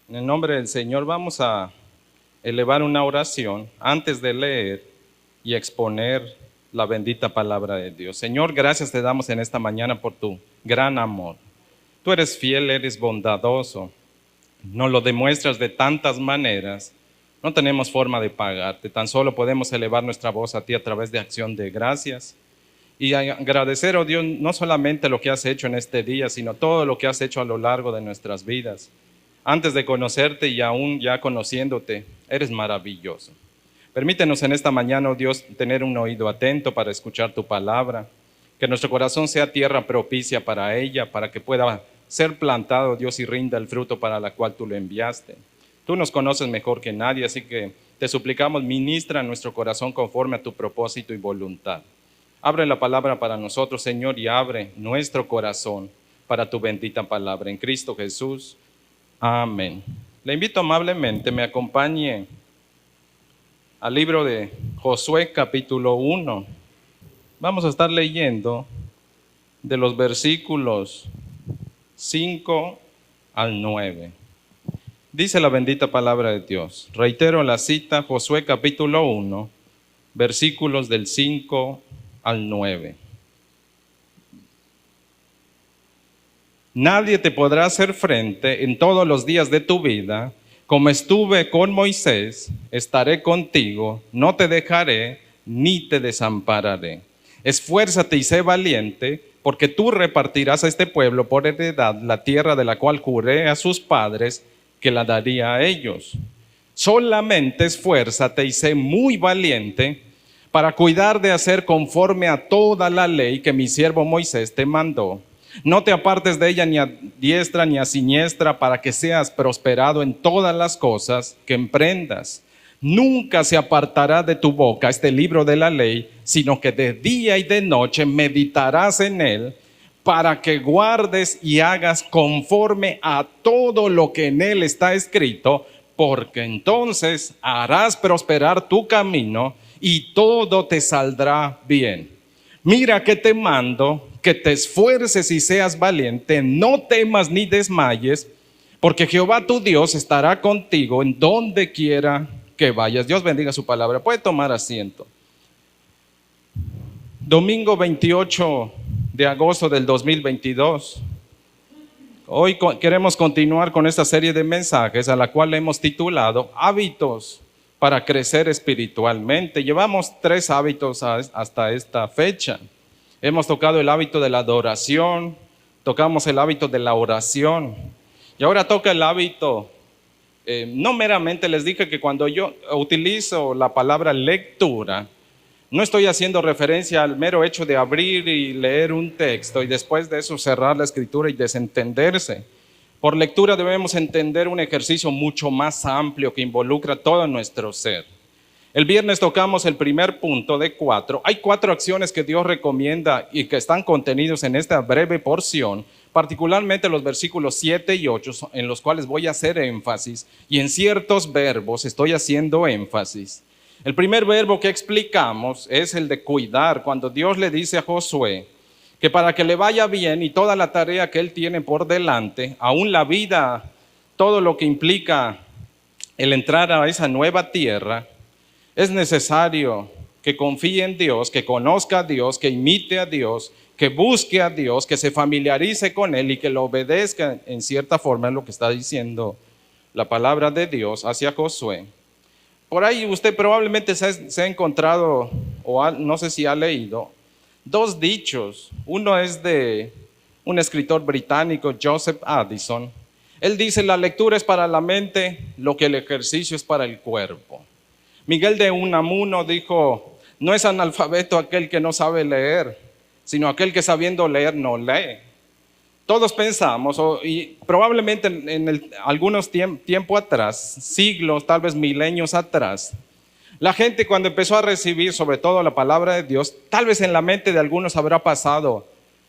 En el nombre del Señor vamos a elevar una oración antes de leer y exponer la bendita palabra de Dios. Señor, gracias te damos en esta mañana por tu gran amor. Tú eres fiel, eres bondadoso, nos lo demuestras de tantas maneras. No tenemos forma de pagarte, tan solo podemos elevar nuestra voz a ti a través de acción de gracias y agradecer, oh Dios, no solamente lo que has hecho en este día, sino todo lo que has hecho a lo largo de nuestras vidas. Antes de conocerte y aún ya conociéndote, eres maravilloso. Permítenos en esta mañana, oh Dios, tener un oído atento para escuchar tu palabra, que nuestro corazón sea tierra propicia para ella, para que pueda ser plantado, Dios, y rinda el fruto para la cual tú lo enviaste. Tú nos conoces mejor que nadie, así que te suplicamos, ministra nuestro corazón conforme a tu propósito y voluntad. Abre la palabra para nosotros, Señor, y abre nuestro corazón para tu bendita palabra. En Cristo Jesús. Amén. Le invito amablemente, me acompañe al libro de Josué capítulo 1. Vamos a estar leyendo de los versículos 5 al 9. Dice la bendita palabra de Dios. Reitero la cita, Josué capítulo 1, versículos del 5 al 9. Nadie te podrá hacer frente en todos los días de tu vida. Como estuve con Moisés, estaré contigo, no te dejaré ni te desampararé. Esfuérzate y sé valiente, porque tú repartirás a este pueblo por heredad la tierra de la cual juré a sus padres que la daría a ellos. Solamente esfuérzate y sé muy valiente para cuidar de hacer conforme a toda la ley que mi siervo Moisés te mandó. No te apartes de ella ni a diestra ni a siniestra, para que seas prosperado en todas las cosas que emprendas. Nunca se apartará de tu boca este libro de la ley, sino que de día y de noche meditarás en él, para que guardes y hagas conforme a todo lo que en él está escrito, porque entonces harás prosperar tu camino y todo te saldrá bien. Mira que te mando que te esfuerces y seas valiente, no temas ni desmayes, porque Jehová tu Dios estará contigo en donde quiera que vayas. Dios bendiga su palabra. Puede tomar asiento. Domingo 28 de agosto del 2022. Hoy queremos continuar con esta serie de mensajes a la cual hemos titulado Hábitos para crecer espiritualmente. Llevamos 3 hábitos hasta esta fecha. Hemos tocado el hábito de la adoración, tocamos el hábito de la oración y ahora toca el hábito, no meramente les dije que cuando yo utilizo la palabra lectura, no estoy haciendo referencia al mero hecho de abrir y leer un texto y después de eso cerrar la escritura y desentenderse. Por lectura debemos entender un ejercicio mucho más amplio que involucra todo nuestro ser. El viernes tocamos el primer punto de 4. Hay 4 acciones que Dios recomienda y que están contenidos en esta breve porción, particularmente los versículos 7 y 8, en los cuales voy a hacer énfasis, y en ciertos verbos estoy haciendo énfasis. El primer verbo que explicamos es el de cuidar, cuando Dios le dice a Josué que para que le vaya bien y toda la tarea que él tiene por delante, aún la vida, todo lo que implica el entrar a esa nueva tierra, es necesario que confíe en Dios, que conozca a Dios, que imite a Dios, que busque a Dios, que se familiarice con Él y que lo obedezca en cierta forma, en lo que está diciendo la palabra de Dios hacia Josué. Por ahí usted probablemente se ha encontrado, o no sé si ha leído, 2 dichos. Uno es de un escritor británico, Joseph Addison. Él dice: la lectura es para la mente lo que el ejercicio es para el cuerpo. Miguel de Unamuno dijo: no es analfabeto aquel que no sabe leer, sino aquel que sabiendo leer no lee. Todos pensamos, y probablemente en algunos tiempo atrás, siglos, tal vez milenios atrás, la gente cuando empezó a recibir sobre todo la palabra de Dios, tal vez en la mente de algunos habrá pasado: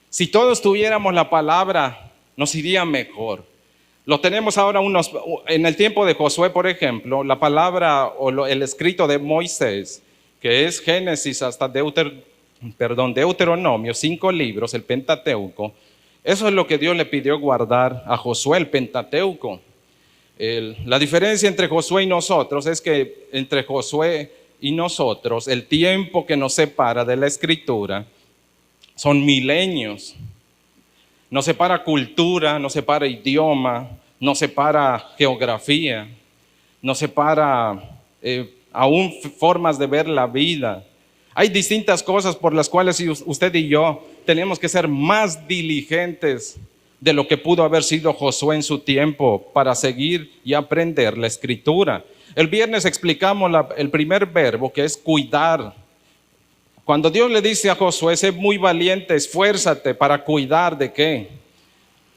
si todos tuviéramos la palabra, nos iría mejor. Lo tenemos ahora en el tiempo de Josué, por ejemplo, la palabra o el escrito de Moisés, que es Génesis hasta Deuteronomio, 5 libros, el Pentateuco. Eso es lo que Dios le pidió guardar a Josué, el Pentateuco. La diferencia entre Josué y nosotros es que entre Josué y nosotros, el tiempo que nos separa de la Escritura son milenios. Nos separa cultura, nos separa idioma, nos separa geografía, nos separa aún formas de ver la vida. Hay distintas cosas por las cuales usted y yo tenemos que ser más diligentes de lo que pudo haber sido Josué en su tiempo para seguir y aprender la Escritura. El viernes explicamos el primer verbo, que es cuidar. Cuando Dios le dice a Josué, sé muy valiente, esfuérzate para cuidar ¿de qué?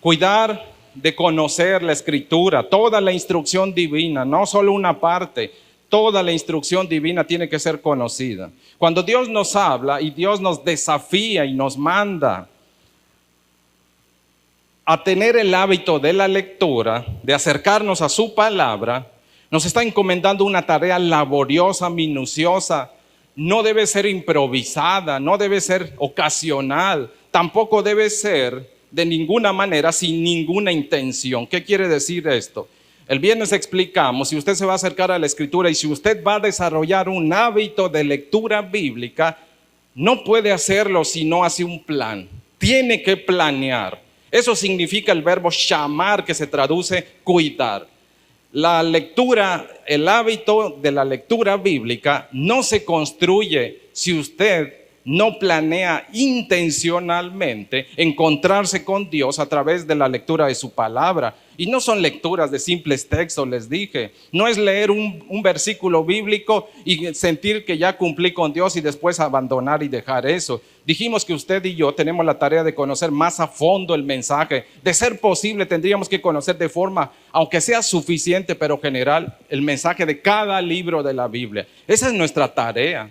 Cuidar de conocer la Escritura, toda la instrucción divina, no solo una parte. Toda la instrucción divina tiene que ser conocida. Cuando Dios nos habla y Dios nos desafía y nos manda a tener el hábito de la lectura, de acercarnos a su palabra, nos está encomendando una tarea laboriosa, minuciosa. No debe ser improvisada, no debe ser ocasional, tampoco debe ser de ninguna manera sin ninguna intención. ¿Qué quiere decir esto? El viernes explicamos, si usted se va a acercar a la Escritura y si usted va a desarrollar un hábito de lectura bíblica, no puede hacerlo si no hace un plan. Tiene que planear. Eso significa el verbo shamar, que se traduce cuidar. La lectura, el hábito de la lectura bíblica no se construye si usted no planea intencionalmente encontrarse con Dios a través de la lectura de su palabra. Y no son lecturas de simples textos, les dije. No es leer un versículo bíblico y sentir que ya cumplí con Dios y después abandonar y dejar eso. Dijimos que usted y yo tenemos la tarea de conocer más a fondo el mensaje. De ser posible, tendríamos que conocer de forma, aunque sea suficiente, pero general, el mensaje de cada libro de la Biblia. Esa es nuestra tarea.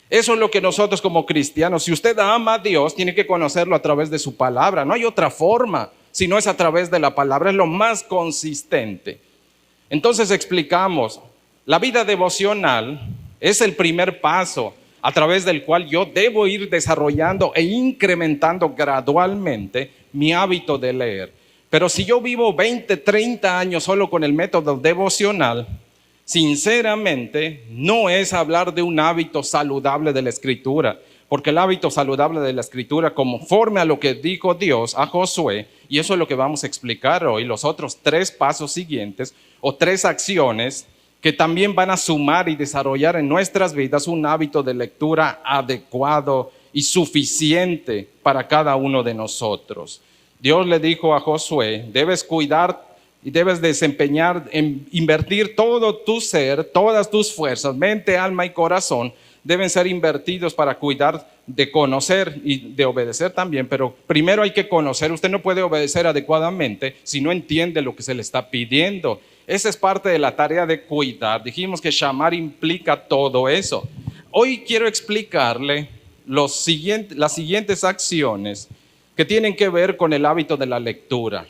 Eso es lo que nosotros como cristianos, si usted ama a Dios, tiene que conocerlo a través de su palabra. No hay otra forma, si no es a través de la palabra, es lo más consistente. Entonces explicamos, la vida devocional es el primer paso a través del cual yo debo ir desarrollando e incrementando gradualmente mi hábito de leer. Pero si yo vivo 20, 30 años solo con el método devocional, sinceramente, no es hablar de un hábito saludable de la Escritura, porque el hábito saludable de la Escritura, conforme a lo que dijo Dios a Josué, y eso es lo que vamos a explicar hoy, los otros 3 pasos siguientes o 3 acciones que también van a sumar y desarrollar en nuestras vidas un hábito de lectura adecuado y suficiente para cada uno de nosotros. Dios le dijo a Josué, debes cuidar y debes desempeñar, invertir todo tu ser, todas tus fuerzas, mente, alma y corazón, deben ser invertidos para cuidar de conocer y de obedecer también, pero primero hay que conocer. Usted no puede obedecer adecuadamente si no entiende lo que se le está pidiendo. Esa es parte de la tarea de cuidar. Dijimos que shamar implica todo eso. Hoy quiero explicarle las siguientes acciones que tienen que ver con el hábito de la lectura.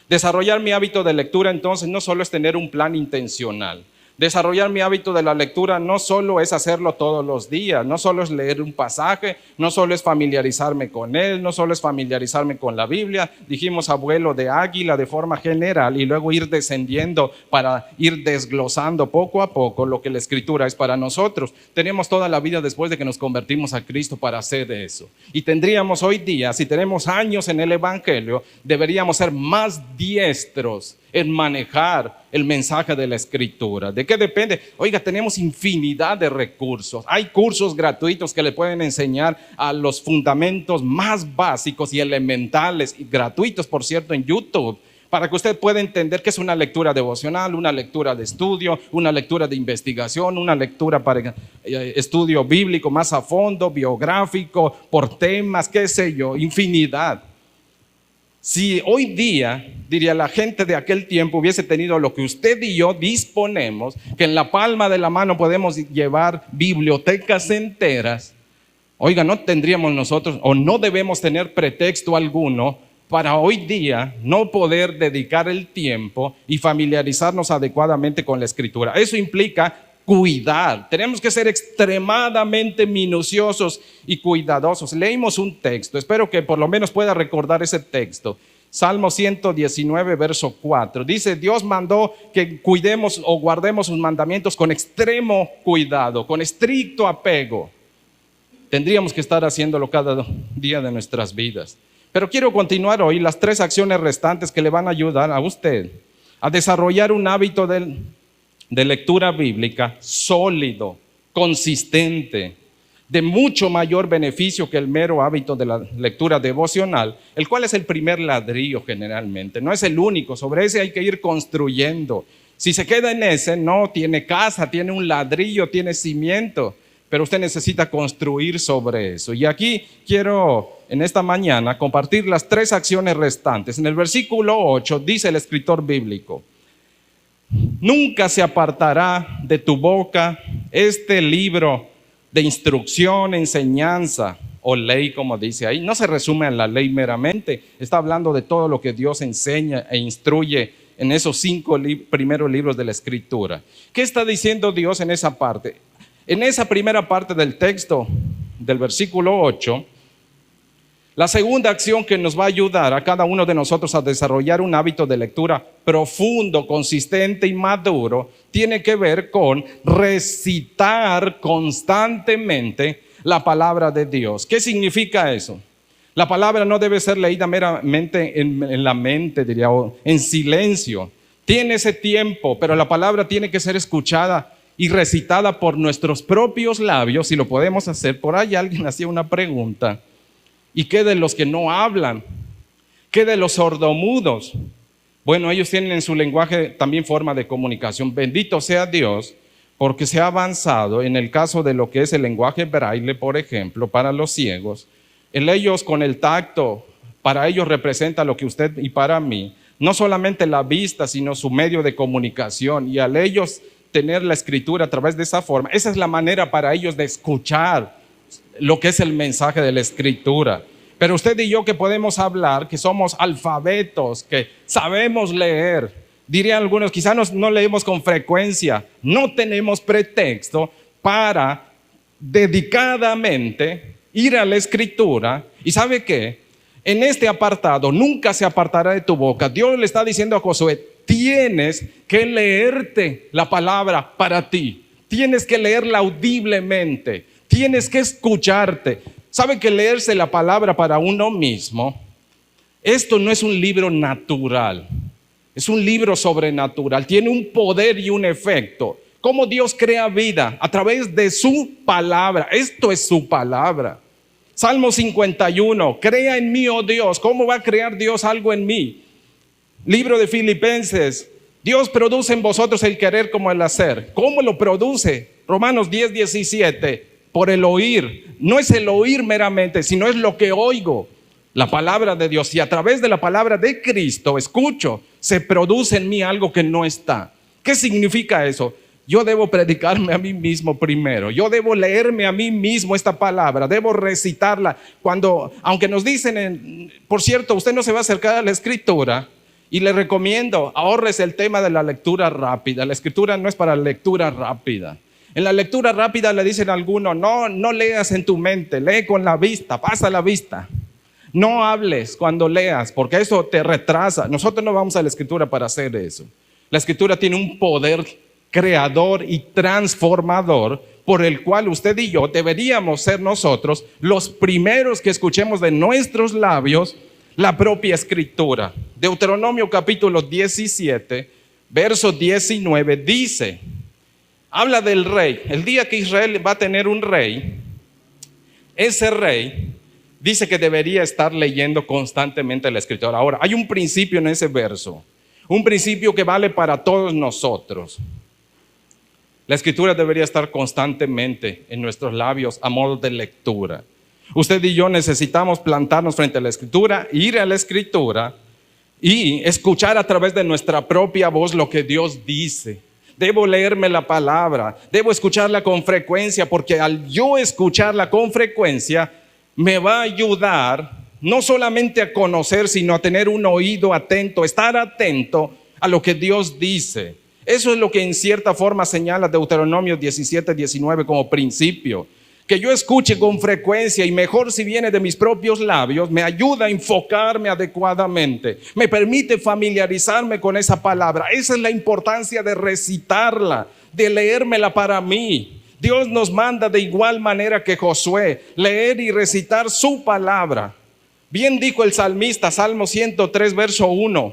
Desarrollar mi hábito de lectura entonces no solo es tener un plan intencional. Desarrollar mi hábito de la lectura no solo es hacerlo todos los días, no solo es leer un pasaje, no solo es familiarizarme con él, no solo es familiarizarme con la Biblia. Dijimos abuelo de águila de forma general y luego ir descendiendo para ir desglosando poco a poco lo que la Escritura es para nosotros. Tenemos toda la vida después de que nos convertimos a Cristo para hacer eso. Y tendríamos hoy día, si tenemos años en el Evangelio, deberíamos ser más diestros en manejar el mensaje de la Escritura. ¿De qué depende? Oiga, tenemos infinidad de recursos. Hay cursos gratuitos que le pueden enseñar a los fundamentos más básicos y elementales, y gratuitos, por cierto, en YouTube, para que usted pueda entender qué es una lectura devocional, una lectura de estudio, una lectura de investigación, una lectura para estudio bíblico más a fondo, biográfico, por temas, qué sé yo, infinidad. Si hoy día, diría la gente de aquel tiempo, hubiese tenido lo que usted y yo disponemos, que en la palma de la mano podemos llevar bibliotecas enteras, oiga, no tendríamos nosotros, o no debemos tener pretexto alguno para hoy día no poder dedicar el tiempo y familiarizarnos adecuadamente con la Escritura. Eso implica cuidar. Tenemos que ser extremadamente minuciosos y cuidadosos. Leímos un texto, espero que por lo menos pueda recordar ese texto. Salmo 119, verso 4. Dice, Dios mandó que cuidemos o guardemos sus mandamientos con extremo cuidado, con estricto apego. Tendríamos que estar haciéndolo cada día de nuestras vidas. Pero quiero continuar hoy las 3 acciones restantes que le van a ayudar a usted a desarrollar un hábito de lectura bíblica sólido, consistente, de mucho mayor beneficio que el mero hábito de la lectura devocional, el cual es el primer ladrillo generalmente, no es el único, sobre ese hay que ir construyendo. Si se queda en ese, no tiene casa, tiene un ladrillo, tiene cimiento, pero usted necesita construir sobre eso. Y aquí quiero en esta mañana compartir las 3 acciones restantes. En el versículo 8 dice el escritor bíblico, nunca se apartará de tu boca este libro de instrucción, enseñanza o ley, como dice ahí. No se resume en la ley meramente, está hablando de todo lo que Dios enseña e instruye en esos 5 primeros libros de la Escritura. ¿Qué está diciendo Dios en esa parte? En esa primera parte del texto, del versículo 8, la segunda acción que nos va a ayudar a cada uno de nosotros a desarrollar un hábito de lectura profundo, consistente y maduro, tiene que ver con recitar constantemente la palabra de Dios. ¿Qué significa eso? La palabra no debe ser leída meramente en la mente, diría, o en silencio. Tiene ese tiempo, pero la palabra tiene que ser escuchada y recitada por nuestros propios labios, si lo podemos hacer. Por ahí alguien hacía una pregunta. ¿Y qué de los que no hablan? ¿Qué de los sordomudos? Bueno, ellos tienen en su lenguaje también forma de comunicación. Bendito sea Dios, porque se ha avanzado en el caso de lo que es el lenguaje braille, por ejemplo, para los ciegos. Ellos con el tacto, para ellos representa lo que usted y para mí, no solamente la vista, sino su medio de comunicación. Y al ellos tener la escritura a través de esa forma, esa es la manera para ellos de escuchar lo que es el mensaje de la Escritura. Pero usted y yo que podemos hablar, que somos alfabetos, que sabemos leer, dirían algunos, quizás no leemos con frecuencia, no tenemos pretexto para dedicadamente ir a la Escritura. ¿Y sabe qué? En este apartado, nunca se apartará de tu boca. Dios le está diciendo a Josué, tienes que leerte la palabra para ti, tienes que leerla audiblemente. Tienes que escucharte. ¿Sabe que leerse la palabra para uno mismo? Esto no es un libro natural, es un libro sobrenatural. Tiene un poder y un efecto. ¿Cómo Dios crea vida? A través de su palabra. Esto es su palabra. Salmo 51, crea en mí, oh Dios. ¿Cómo va a crear Dios algo en mí? Libro de Filipenses, Dios produce en vosotros el querer como el hacer. ¿Cómo lo produce? Romanos 10, 17. Por el oír, no es el oír meramente, sino es lo que oigo, la palabra de Dios. Y a través de la palabra de Cristo, escucho, se produce en mí algo que no está. ¿Qué significa eso? Yo debo predicarme a mí mismo primero, yo debo leerme a mí mismo esta palabra, debo recitarla. Aunque nos dicen, por cierto, usted no se va a acercar a la Escritura, y le recomiendo, ahorres el tema de la lectura rápida. La Escritura no es para lectura rápida. En la lectura rápida le dicen a algunos, no leas en tu mente, lee con la vista, pasa la vista. No hables cuando leas, porque eso te retrasa. Nosotros no vamos a la Escritura para hacer eso. La Escritura tiene un poder creador y transformador, por el cual usted y yo deberíamos ser nosotros los primeros que escuchemos de nuestros labios la propia Escritura. Deuteronomio capítulo 17, verso 19 dice, habla del rey. El día que Israel va a tener un rey, ese rey dice que debería estar leyendo constantemente la Escritura. Ahora, hay un principio en ese verso, un principio que vale para todos nosotros. La Escritura debería estar constantemente en nuestros labios a modo de lectura. Usted y yo necesitamos plantarnos frente a la Escritura, ir a la Escritura y escuchar a través de nuestra propia voz lo que Dios dice. Debo leerme la palabra, debo escucharla con frecuencia, porque al yo escucharla con frecuencia me va a ayudar no solamente a conocer, sino a tener un oído atento, estar atento a lo que Dios dice. Eso es lo que en cierta forma señala Deuteronomio 17, 19 como principio. que yo escuche con frecuencia y mejor si viene de mis propios labios, me ayuda a enfocarme adecuadamente, me permite familiarizarme con esa palabra. Esa es la importancia de recitarla, de leérmela para mí. Dios nos manda de igual manera que Josué, leer y recitar su palabra. Bien dijo el salmista, Salmo 103, verso 1.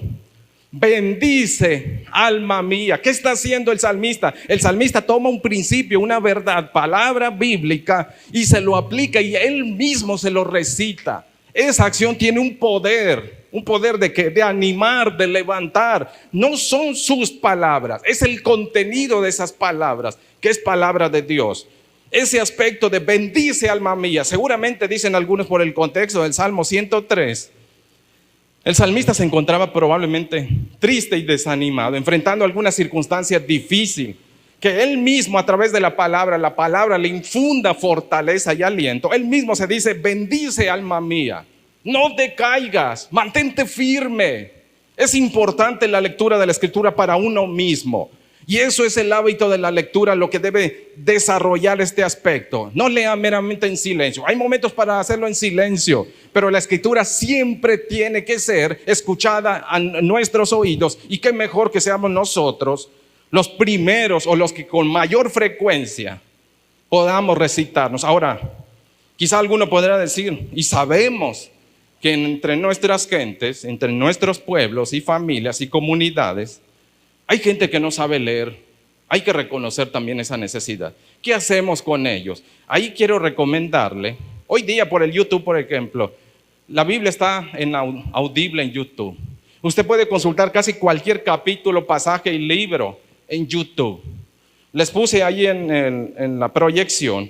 Bendice, alma mía. ¿Qué está haciendo el salmista? El salmista toma un principio, una verdad, palabra bíblica, y se lo aplica y él mismo se lo recita. Esa acción tiene un poder de animar, de levantar. No son sus palabras, es el contenido de esas palabras, que es palabra de Dios. Ese aspecto de bendice, alma mía, seguramente dicen algunos por el contexto del Salmo 103. El salmista se encontraba probablemente triste y desanimado, enfrentando alguna circunstancia difícil, que él mismo a través de la palabra le infunda fortaleza y aliento. Él mismo se dice, bendice alma mía, no decaigas, mantente firme. Es importante la lectura de la Escritura para uno mismo. Y eso es el hábito de la lectura, lo que debe desarrollar este aspecto. No lea meramente en silencio. Hay momentos para hacerlo en silencio, pero la Escritura siempre tiene que ser escuchada a nuestros oídos. Y qué mejor que seamos nosotros los primeros o los que con mayor frecuencia podamos recitarnos. Ahora, quizá alguno podrá decir, y sabemos que entre nuestras gentes, entre nuestros pueblos y familias y comunidades, hay gente que no sabe leer. Hay que reconocer también esa necesidad. ¿Qué hacemos con ellos? Ahí quiero recomendarle, hoy día por el YouTube, por ejemplo, la Biblia está en audible en YouTube. Usted puede consultar casi cualquier capítulo, pasaje y libro en YouTube. Les puse ahí en la proyección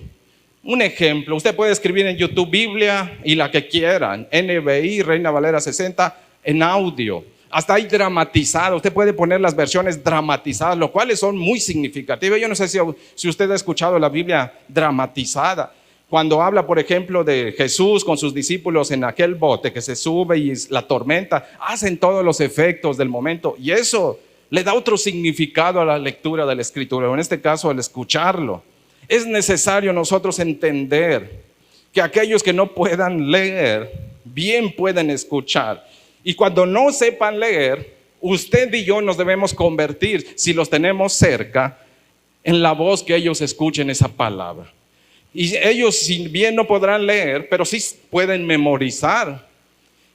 un ejemplo. Usted puede escribir en YouTube Biblia y la que quieran, NBI, Reina Valera 60, en audio. Hasta hay dramatizado, usted puede poner las versiones dramatizadas, lo cuales son muy significativas. Yo no sé si usted ha escuchado la Biblia dramatizada, cuando habla, por ejemplo, de Jesús con sus discípulos en aquel bote que se sube y la tormenta, hacen todos los efectos del momento y eso le da otro significado a la lectura de la Escritura, o en este caso al escucharlo. Es necesario nosotros entender que aquellos que no puedan leer, bien pueden escuchar. Y cuando no sepan leer, usted y yo nos debemos convertir, si los tenemos cerca, en la voz que ellos escuchen esa palabra. Y ellos, si bien no podrán leer, pero sí pueden memorizar.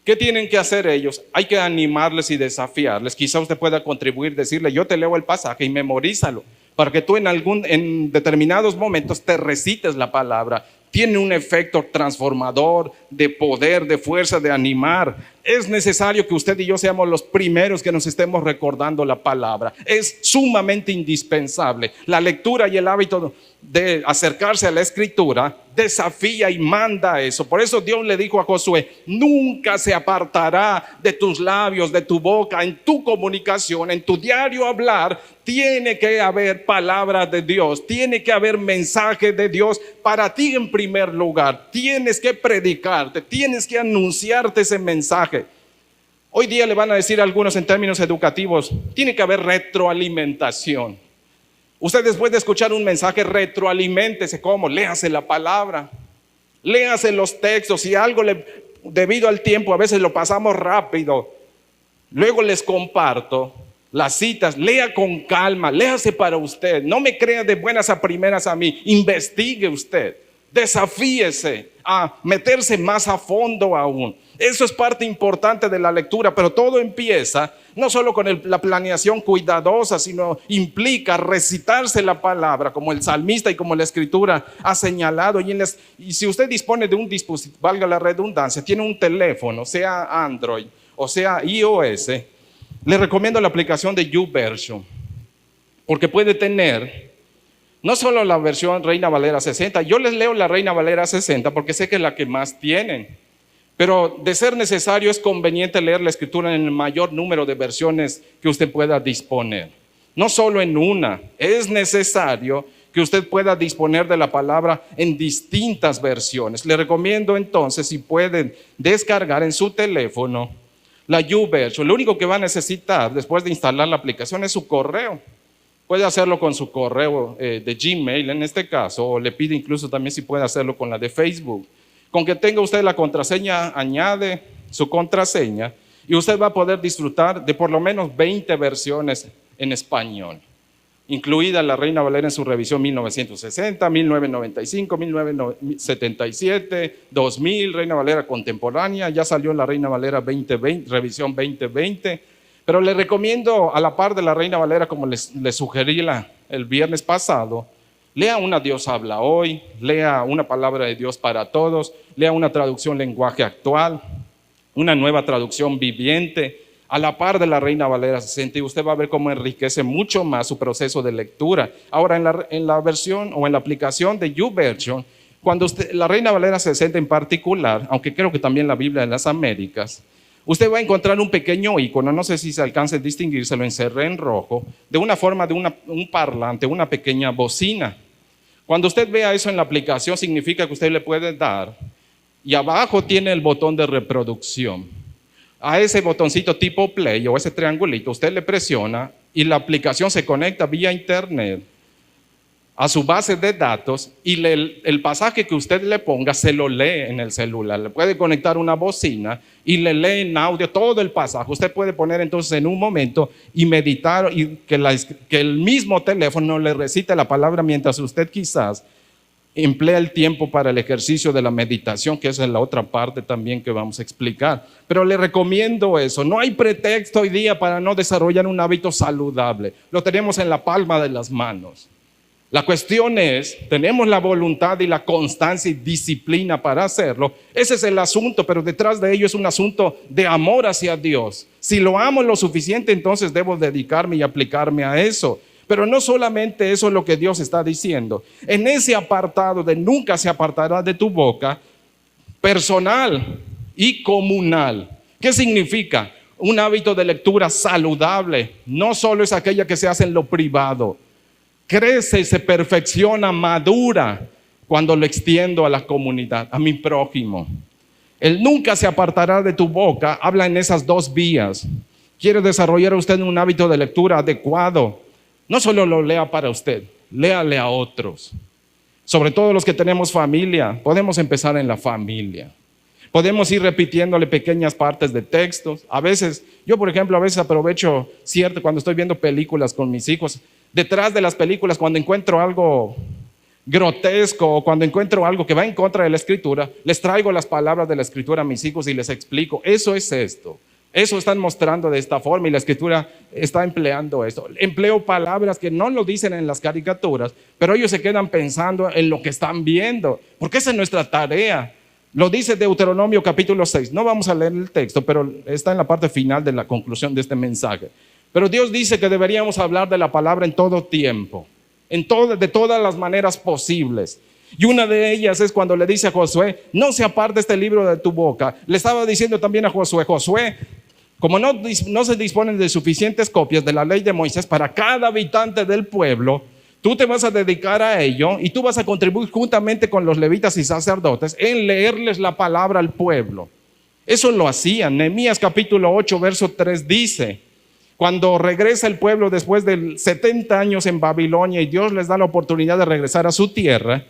¿Qué tienen que hacer ellos? Hay que animarles y desafiarles. Quizá usted pueda contribuir, decirle, yo te leo el pasaje y memorízalo, para que tú en determinados momentos te recites la palabra. Tiene un efecto transformador, de poder, de fuerza, de animar. Es necesario que usted y yo seamos los primeros que nos estemos recordando la palabra. Es sumamente indispensable. La lectura y el hábito de acercarse a la Escritura desafía y manda eso. Por eso Dios le dijo a Josué, nunca se apartará de tus labios, de tu boca, en tu comunicación, en tu diario hablar. Tiene que haber palabra de Dios, tiene que haber mensaje de Dios para ti en primer lugar. Tienes que predicarte, tienes que anunciarte ese mensaje. Hoy día le van a decir a algunos en términos educativos, tiene que haber retroalimentación. Usted después de escuchar un mensaje, retroaliméntese. ¿Cómo? Léase la palabra, léase los textos. Si algo debido al tiempo a veces lo pasamos rápido, luego les comparto las citas. Lea con calma, léase para usted. No me crea de buenas a primeras a mí. Investigue usted, desafíese a meterse más a fondo aún. Eso es parte importante de la lectura, pero todo empieza no solo con la planeación cuidadosa, sino implica recitarse la palabra como el salmista y como la Escritura ha señalado. Y si usted dispone de un dispositivo, valga la redundancia, tiene un teléfono, sea Android o sea iOS, le recomiendo la aplicación de YouVersion, porque puede tener no solo la versión Reina Valera 60, yo les leo la Reina Valera 60 porque sé que es la que más tienen. Pero de ser necesario es conveniente leer la Escritura en el mayor número de versiones que usted pueda disponer. No solo en una, es necesario que usted pueda disponer de la palabra en distintas versiones. Le recomiendo entonces, si pueden descargar en su teléfono la YouVersion. Lo único que va a necesitar después de instalar la aplicación es su correo. Puede hacerlo con su correo de Gmail en este caso, o le pide incluso también si puede hacerlo con la de Facebook. Con que tenga usted la contraseña, añade su contraseña y usted va a poder disfrutar de por lo menos 20 versiones en español, incluida la Reina Valera en su revisión 1960, 1995, 1977, 2000, Reina Valera contemporánea, ya salió la Reina Valera 2020, revisión 2020, pero le recomiendo a la par de la Reina Valera, como les sugerí el viernes pasado, lea una Dios habla hoy, lea una palabra de Dios para todos, lea una traducción lenguaje actual, una nueva traducción viviente, a la par de la Reina Valera 60, y usted va a ver cómo enriquece mucho más su proceso de lectura. Ahora, en la versión o en la aplicación de YouVersion, cuando la Reina Valera 60 en particular, aunque creo que también la Biblia de las Américas, usted va a encontrar un pequeño icono, no sé si se alcanza a distinguir, se lo encerré en rojo, de una forma de un parlante, una pequeña bocina. Cuando usted vea eso en la aplicación, significa que usted le puede dar, y abajo tiene el botón de reproducción. A ese botoncito tipo play o ese triangulito, usted le presiona y la aplicación se conecta vía internet a su base de datos y el pasaje que usted le ponga se lo lee en el celular. Le puede conectar una bocina y le lee en audio todo el pasaje. Usted puede poner entonces en un momento y meditar y que el mismo teléfono le recite la palabra mientras usted quizás emplea el tiempo para el ejercicio de la meditación, que esa es la otra parte también que vamos a explicar. Pero le recomiendo eso. No hay pretexto hoy día para no desarrollar un hábito saludable. Lo tenemos en la palma de las manos. La cuestión es, tenemos la voluntad y la constancia y disciplina para hacerlo. Ese es el asunto, pero detrás de ello es un asunto de amor hacia Dios. Si lo amo lo suficiente, entonces debo dedicarme y aplicarme a eso. Pero no solamente eso es lo que Dios está diciendo. En ese apartado de nunca se apartará de tu boca, personal y comunal. ¿Qué significa? Un hábito de lectura saludable. No solo es aquella que se hace en lo privado. Crece y se perfecciona, madura cuando lo extiendo a la comunidad, a mi prójimo. El nunca se apartará de tu boca habla en esas dos vías. ¿Quiere desarrollar usted un hábito de lectura adecuado? No solo lo lea para usted, léale a otros. Sobre todo los que tenemos familia, podemos empezar en la familia. Podemos ir repitiéndole pequeñas partes de textos. A veces, yo por ejemplo, a veces aprovecho cuando estoy viendo películas con mis hijos, detrás de las películas, cuando encuentro algo grotesco o cuando encuentro algo que va en contra de la escritura, les traigo las palabras de la escritura a mis hijos y les explico, eso es esto. Eso están mostrando de esta forma y la escritura está empleando esto. Empleo palabras que no lo dicen en las caricaturas, pero ellos se quedan pensando en lo que están viendo, porque esa es nuestra tarea. Lo dice Deuteronomio capítulo 6. No vamos a leer el texto, pero está en la parte final de la conclusión de este mensaje. Pero Dios dice que deberíamos hablar de la palabra en todo tiempo, de todas las maneras posibles. Y una de ellas es cuando le dice a Josué, no se aparte este libro de tu boca. Le estaba diciendo también a Josué, como no se disponen de suficientes copias de la ley de Moisés para cada habitante del pueblo, tú te vas a dedicar a ello y tú vas a contribuir juntamente con los levitas y sacerdotes en leerles la palabra al pueblo. Eso lo hacían. Nehemías capítulo 8 verso 3 dice, cuando regresa el pueblo después de 70 años en Babilonia y Dios les da la oportunidad de regresar a su tierra,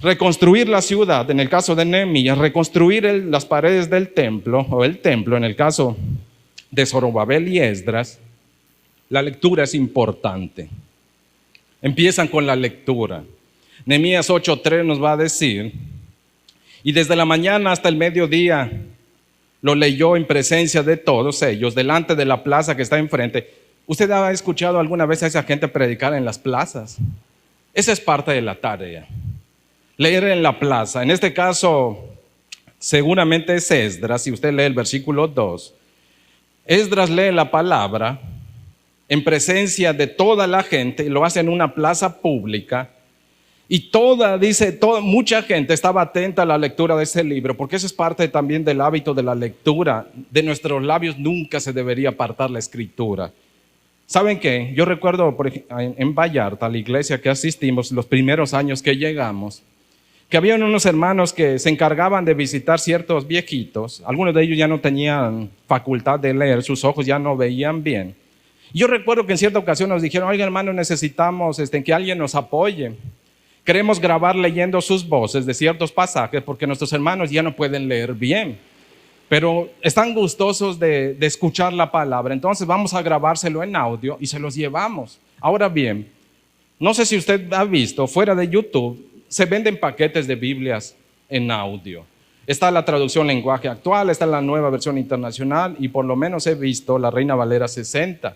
reconstruir la ciudad, en el caso de Nehemías, reconstruir las paredes del templo, o el templo, en el caso de Zorobabel y Esdras, la lectura es importante. Empiezan con la lectura. Nehemías 8:3 nos va a decir, y desde la mañana hasta el mediodía lo leyó en presencia de todos ellos, delante de la plaza que está enfrente. ¿Usted ha escuchado alguna vez a esa gente predicar en las plazas? Esa es parte de la tarea. Leer en la plaza, en este caso seguramente es Esdras, si usted lee el versículo 2, Esdras lee la palabra en presencia de toda la gente y lo hace en una plaza pública y mucha gente estaba atenta a la lectura de ese libro, porque eso es parte también del hábito de la lectura. De nuestros labios nunca se debería apartar la escritura. ¿Saben qué? Yo recuerdo en Vallarta, la iglesia que asistimos, los primeros años que llegamos, que habían unos hermanos que se encargaban de visitar ciertos viejitos. Algunos de ellos ya no tenían facultad de leer, sus ojos ya no veían bien. Yo recuerdo que en cierta ocasión nos dijeron, oiga hermano, necesitamos que alguien nos apoye. Queremos grabar leyendo sus voces de ciertos pasajes porque nuestros hermanos ya no pueden leer bien, pero están gustosos de escuchar la palabra. Entonces vamos a grabárselo en audio y se los llevamos. Ahora bien, no sé si usted ha visto, fuera de YouTube, se venden paquetes de Biblias en audio. Está la traducción lenguaje actual, está la nueva versión internacional y por lo menos he visto la Reina Valera 60.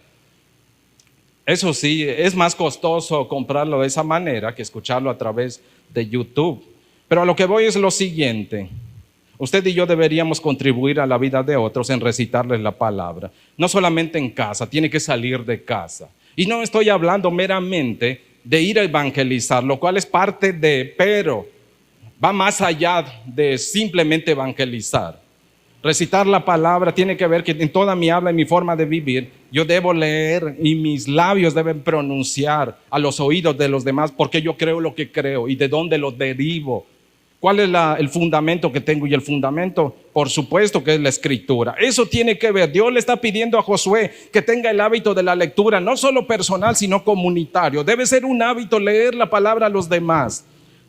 Eso sí, es más costoso comprarlo de esa manera que escucharlo a través de YouTube. Pero a lo que voy es lo siguiente. Usted y yo deberíamos contribuir a la vida de otros en recitarles la palabra. No solamente en casa, tiene que salir de casa. Y no estoy hablando meramente de ir a evangelizar, lo cual es parte de, pero va más allá de simplemente evangelizar. Recitar la palabra tiene que ver que en toda mi habla y mi forma de vivir, yo debo leer y mis labios deben pronunciar a los oídos de los demás porque yo creo lo que creo y de dónde lo derivo. ¿Cuál es el fundamento que tengo? Y el fundamento, por supuesto, que es la escritura. Eso tiene que ver. Dios le está pidiendo a Josué que tenga el hábito de la lectura, no solo personal, sino comunitario. Debe ser un hábito leer la palabra a los demás.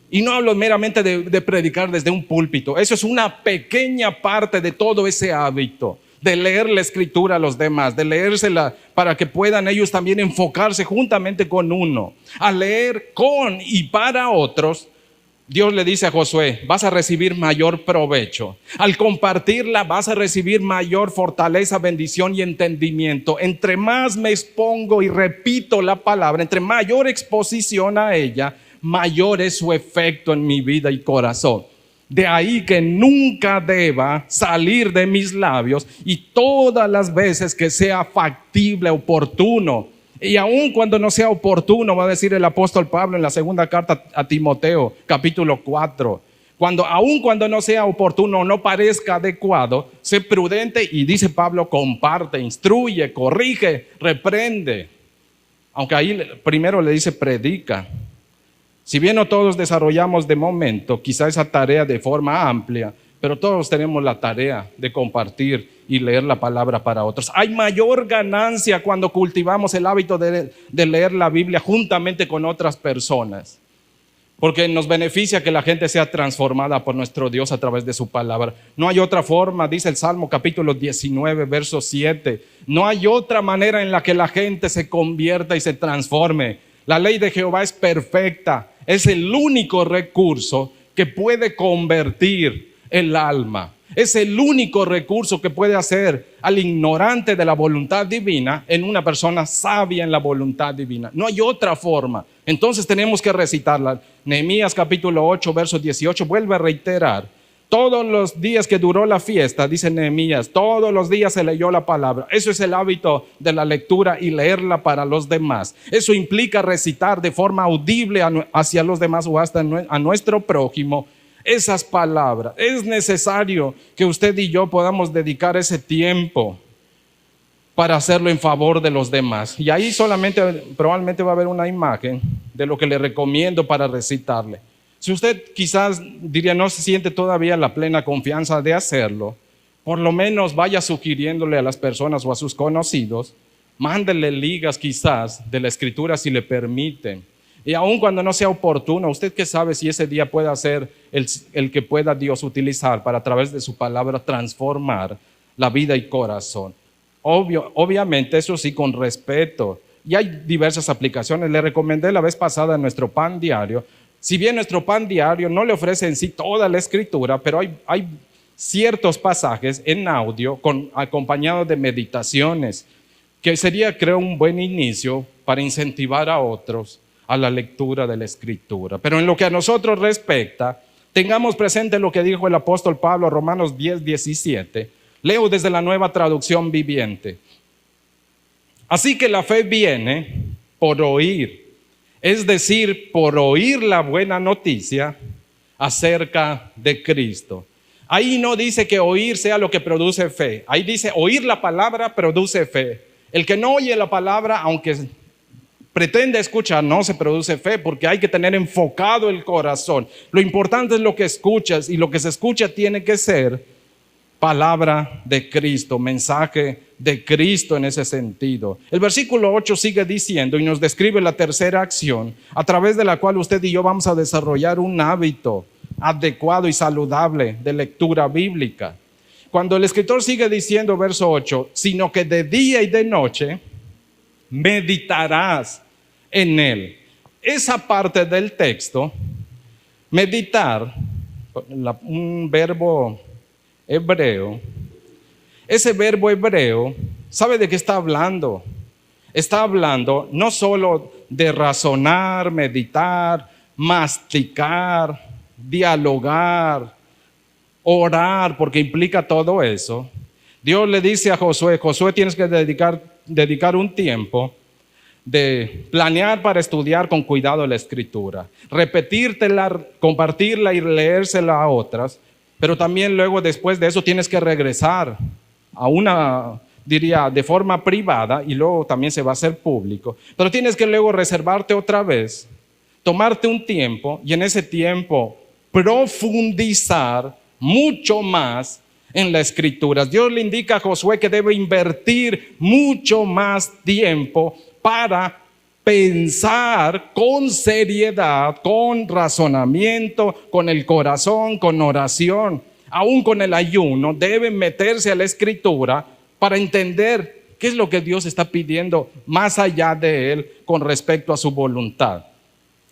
Y no hablo meramente de predicar desde un púlpito. Eso es una pequeña parte de todo ese hábito, de leer la escritura a los demás, de leérsela para que puedan ellos también enfocarse juntamente con uno, a leer con y para otros. Dios le dice a Josué, vas a recibir mayor provecho. Al compartirla vas a recibir mayor fortaleza, bendición y entendimiento. Entre más me expongo y repito la palabra, entre mayor exposición a ella, mayor es su efecto en mi vida y corazón. De ahí que nunca deba salir de mis labios y todas las veces que sea factible, oportuno. Y aun cuando no sea oportuno, va a decir el apóstol Pablo en la segunda carta a Timoteo, capítulo 4. Aun cuando no sea oportuno, no parezca adecuado, sé prudente y dice Pablo, comparte, instruye, corrige, reprende. Aunque ahí primero le dice predica. Si bien no todos desarrollamos de momento quizá esa tarea de forma amplia, pero todos tenemos la tarea de compartir y leer la palabra para otros. Hay mayor ganancia cuando cultivamos el hábito de leer la Biblia juntamente con otras personas, porque nos beneficia que la gente sea transformada por nuestro Dios a través de su palabra. No hay otra forma, dice el Salmo capítulo 19, verso 7. No hay otra manera en la que la gente se convierta y se transforme. La ley de Jehová es perfecta, es el único recurso que puede convertir el alma. Es el único recurso que puede hacer al ignorante de la voluntad divina en una persona sabia en la voluntad divina. No hay otra forma. Entonces tenemos que recitarla. Nehemías capítulo 8, verso 18 vuelve a reiterar. Todos los días que duró la fiesta, dice Nehemías, todos los días se leyó la palabra. Eso es el hábito de la lectura y leerla para los demás. Eso implica recitar de forma audible hacia los demás o hasta a nuestro prójimo esas palabras. Es necesario que usted y yo podamos dedicar ese tiempo para hacerlo en favor de los demás. Y ahí probablemente va a haber una imagen de lo que le recomiendo para recitarle. Si usted quizás diría no se siente todavía la plena confianza de hacerlo, por lo menos vaya sugiriéndole a las personas o a sus conocidos, mándele ligas quizás de la escritura si le permiten. Y aun cuando no sea oportuno, usted que sabe si ese día puede ser el que pueda Dios utilizar para a través de su palabra transformar la vida y corazón. Obviamente eso sí con respeto. Y hay diversas aplicaciones. Le recomendé la vez pasada en nuestro pan diario. Si bien nuestro pan diario no le ofrece en sí toda la escritura, pero hay ciertos pasajes en audio acompañados de meditaciones, que sería, creo, un buen inicio para incentivar a otros a la lectura de la escritura. Pero en lo que a nosotros respecta, tengamos presente lo que dijo el apóstol Pablo, Romanos 10, 17. Leo desde la Nueva Traducción Viviente. Así que la fe viene por oír. Es decir, por oír la buena noticia acerca de Cristo. Ahí no dice que oír sea lo que produce fe. Ahí dice oír la palabra produce fe. El que no oye la palabra, aunque pretende escuchar, no se produce fe, porque hay que tener enfocado el corazón. Lo importante es lo que escuchas, y lo que se escucha tiene que ser palabra de Cristo, mensaje de Cristo en ese sentido. El versículo 8 sigue diciendo y nos describe la tercera acción a través de la cual usted y yo vamos a desarrollar un hábito adecuado y saludable de lectura bíblica. Cuando el escritor sigue diciendo, verso 8, sino que de día y de noche meditarás en él. Esa parte del texto, meditar, un verbo hebreo, ese verbo hebreo, ¿sabe de qué está hablando? Está hablando no solo de razonar, meditar, masticar, dialogar, orar, porque implica todo eso. Dios le dice a Josué, Josué, tienes que dedicar un tiempo de planear para estudiar con cuidado la escritura, repetírtela, compartirla y leérsela a otras, pero también luego después de eso tienes que regresar a una, diría, de forma privada y luego también se va a hacer público, pero tienes que luego reservarte otra vez, tomarte un tiempo y en ese tiempo profundizar mucho más en las escrituras. Dios le indica a Josué que debe invertir mucho más tiempo para pensar con seriedad, con razonamiento, con el corazón, con oración, aún con el ayuno. Debe meterse a la escritura para entender qué es lo que Dios está pidiendo más allá de él con respecto a su voluntad.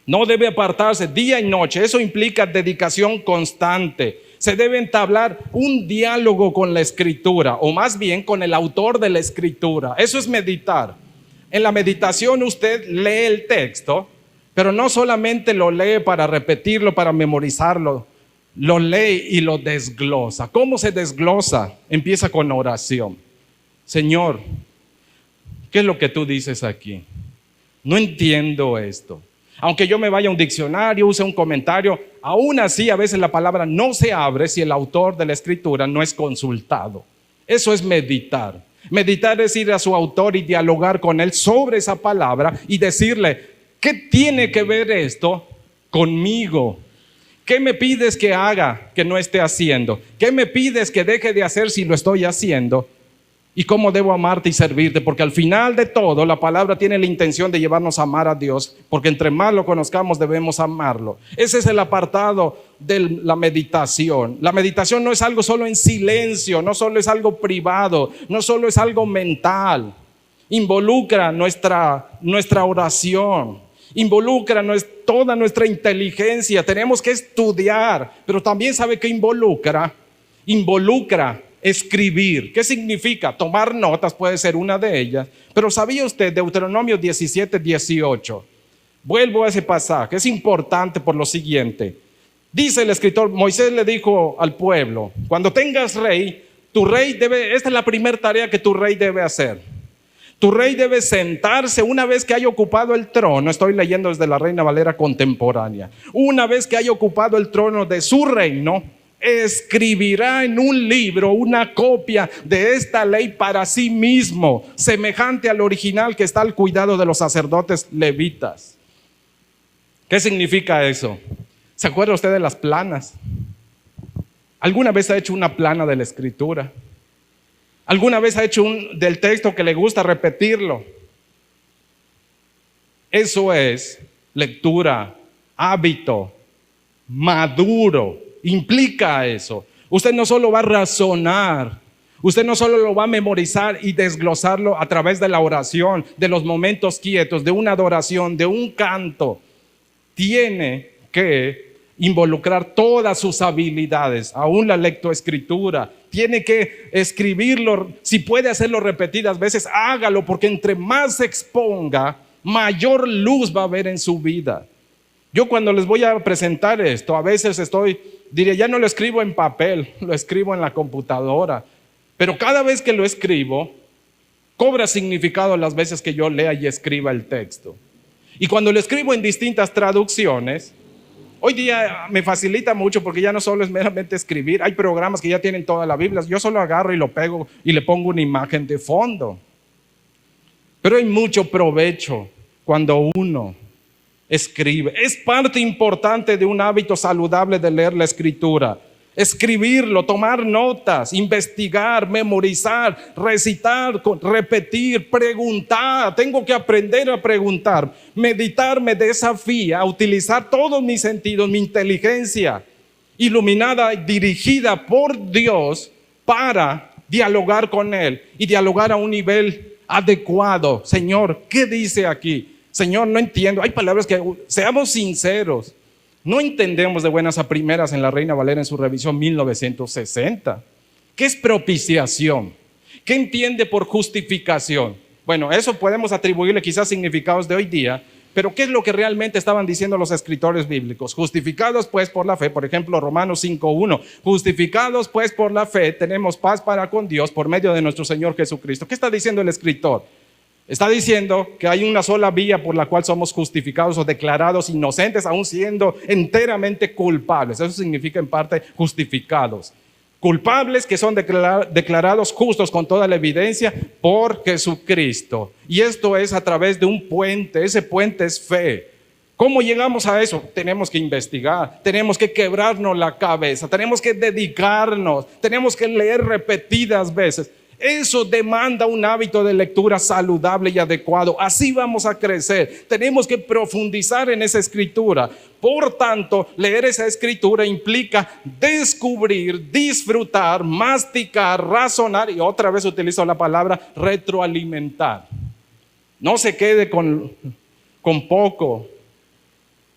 No debe apartarse día y noche. Eso implica dedicación constante. Se debe entablar un diálogo con la escritura, o más bien con el autor de la escritura. Eso es meditar. En la meditación usted lee el texto, pero no solamente lo lee para repetirlo, para memorizarlo, lo lee y lo desglosa. ¿Cómo se desglosa? Empieza con oración. Señor, ¿qué es lo que tú dices aquí? No entiendo esto. Aunque yo me vaya a un diccionario, use un comentario, aún así a veces la palabra no se abre si el autor de la escritura no es consultado. Eso es meditar. Meditar es ir a su autor y dialogar con él sobre esa palabra y decirle, ¿qué tiene que ver esto conmigo? ¿Qué me pides que haga que no esté haciendo? ¿Qué me pides que deje de hacer si lo estoy haciendo? ¿Y cómo debo amarte y servirte? Porque al final de todo la palabra tiene la intención de llevarnos a amar a Dios, porque entre más lo conozcamos debemos amarlo. Ese es el apartado de la meditación. La meditación no es algo solo en silencio, no solo es algo privado, no solo es algo mental. Involucra nuestra oración, involucra toda nuestra inteligencia. Tenemos que estudiar, pero también sabe que involucra escribir. ¿Qué significa? Tomar notas puede ser una de ellas. Pero ¿sabía usted Deuteronomio 17:18? Vuelvo a ese pasaje, es importante por lo siguiente. Dice el escritor, Moisés le dijo al pueblo, cuando tengas rey, tu rey esta es la primera tarea que tu rey debe hacer. Tu rey debe sentarse una vez que haya ocupado el trono. Estoy leyendo desde la Reina Valera contemporánea. Una vez que haya ocupado el trono de su reino, escribirá en un libro una copia de esta ley para sí mismo, semejante al original que está al cuidado de los sacerdotes levitas. ¿Qué significa eso? ¿Se acuerda usted de las planas? ¿Alguna vez ha hecho una plana de la escritura? ¿Alguna vez ha hecho del texto que le gusta repetirlo? Eso es lectura, hábito, maduro. Implica eso. Usted no solo va a razonar, usted no solo lo va a memorizar y desglosarlo a través de la oración, de los momentos quietos, de una adoración, de un canto. Tiene que involucrar todas sus habilidades, aún la lectoescritura. Tiene que escribirlo, si puede hacerlo repetidas veces, hágalo, porque entre más se exponga, mayor luz va a haber en su vida. Yo cuando les voy a presentar esto, a veces diría, ya no lo escribo en papel, lo escribo en la computadora, pero cada vez que lo escribo, cobra significado las veces que yo lea y escriba el texto. Y cuando lo escribo en distintas traducciones, hoy día me facilita mucho porque ya no solo es meramente escribir, hay programas que ya tienen toda la Biblia, yo solo agarro y lo pego y le pongo una imagen de fondo. Pero hay mucho provecho cuando uno escribe. Es parte importante de un hábito saludable de leer la escritura. escribirlo, tomar notas, investigar, memorizar, recitar, repetir, preguntar. Tengo que aprender a preguntar. Meditar me desafía a utilizar todos mis sentidos, mi inteligencia iluminada y dirigida por Dios para dialogar con Él y dialogar a un nivel adecuado. Señor, ¿qué dice aquí? Señor, no entiendo. Hay palabras que, seamos sinceros, no entendemos de buenas a primeras en la Reina Valera en su revisión 1960. ¿Qué es propiciación? ¿Qué entiende por justificación? Bueno, eso podemos atribuirle quizás significados de hoy día, pero ¿qué es lo que realmente estaban diciendo los escritores bíblicos? Justificados pues por la fe, por ejemplo Romanos 5:1, justificados pues por la fe tenemos paz para con Dios por medio de nuestro Señor Jesucristo. ¿Qué está diciendo el escritor? Está diciendo que hay una sola vía por la cual somos justificados o declarados inocentes, aún siendo enteramente culpables. Eso significa en parte justificados. Culpables que son declarados justos con toda la evidencia por Jesucristo. Y esto es a través de un puente. Ese puente es fe. ¿Cómo llegamos a eso? Tenemos que investigar, tenemos que quebrarnos la cabeza, tenemos que dedicarnos, tenemos que leer repetidas veces. Eso demanda un hábito de lectura saludable y adecuado. Así vamos a crecer. Tenemos que profundizar en esa escritura. Por tanto, leer esa escritura implica descubrir, disfrutar, masticar, razonar, y otra vez utilizo la palabra retroalimentar. No se quede con poco.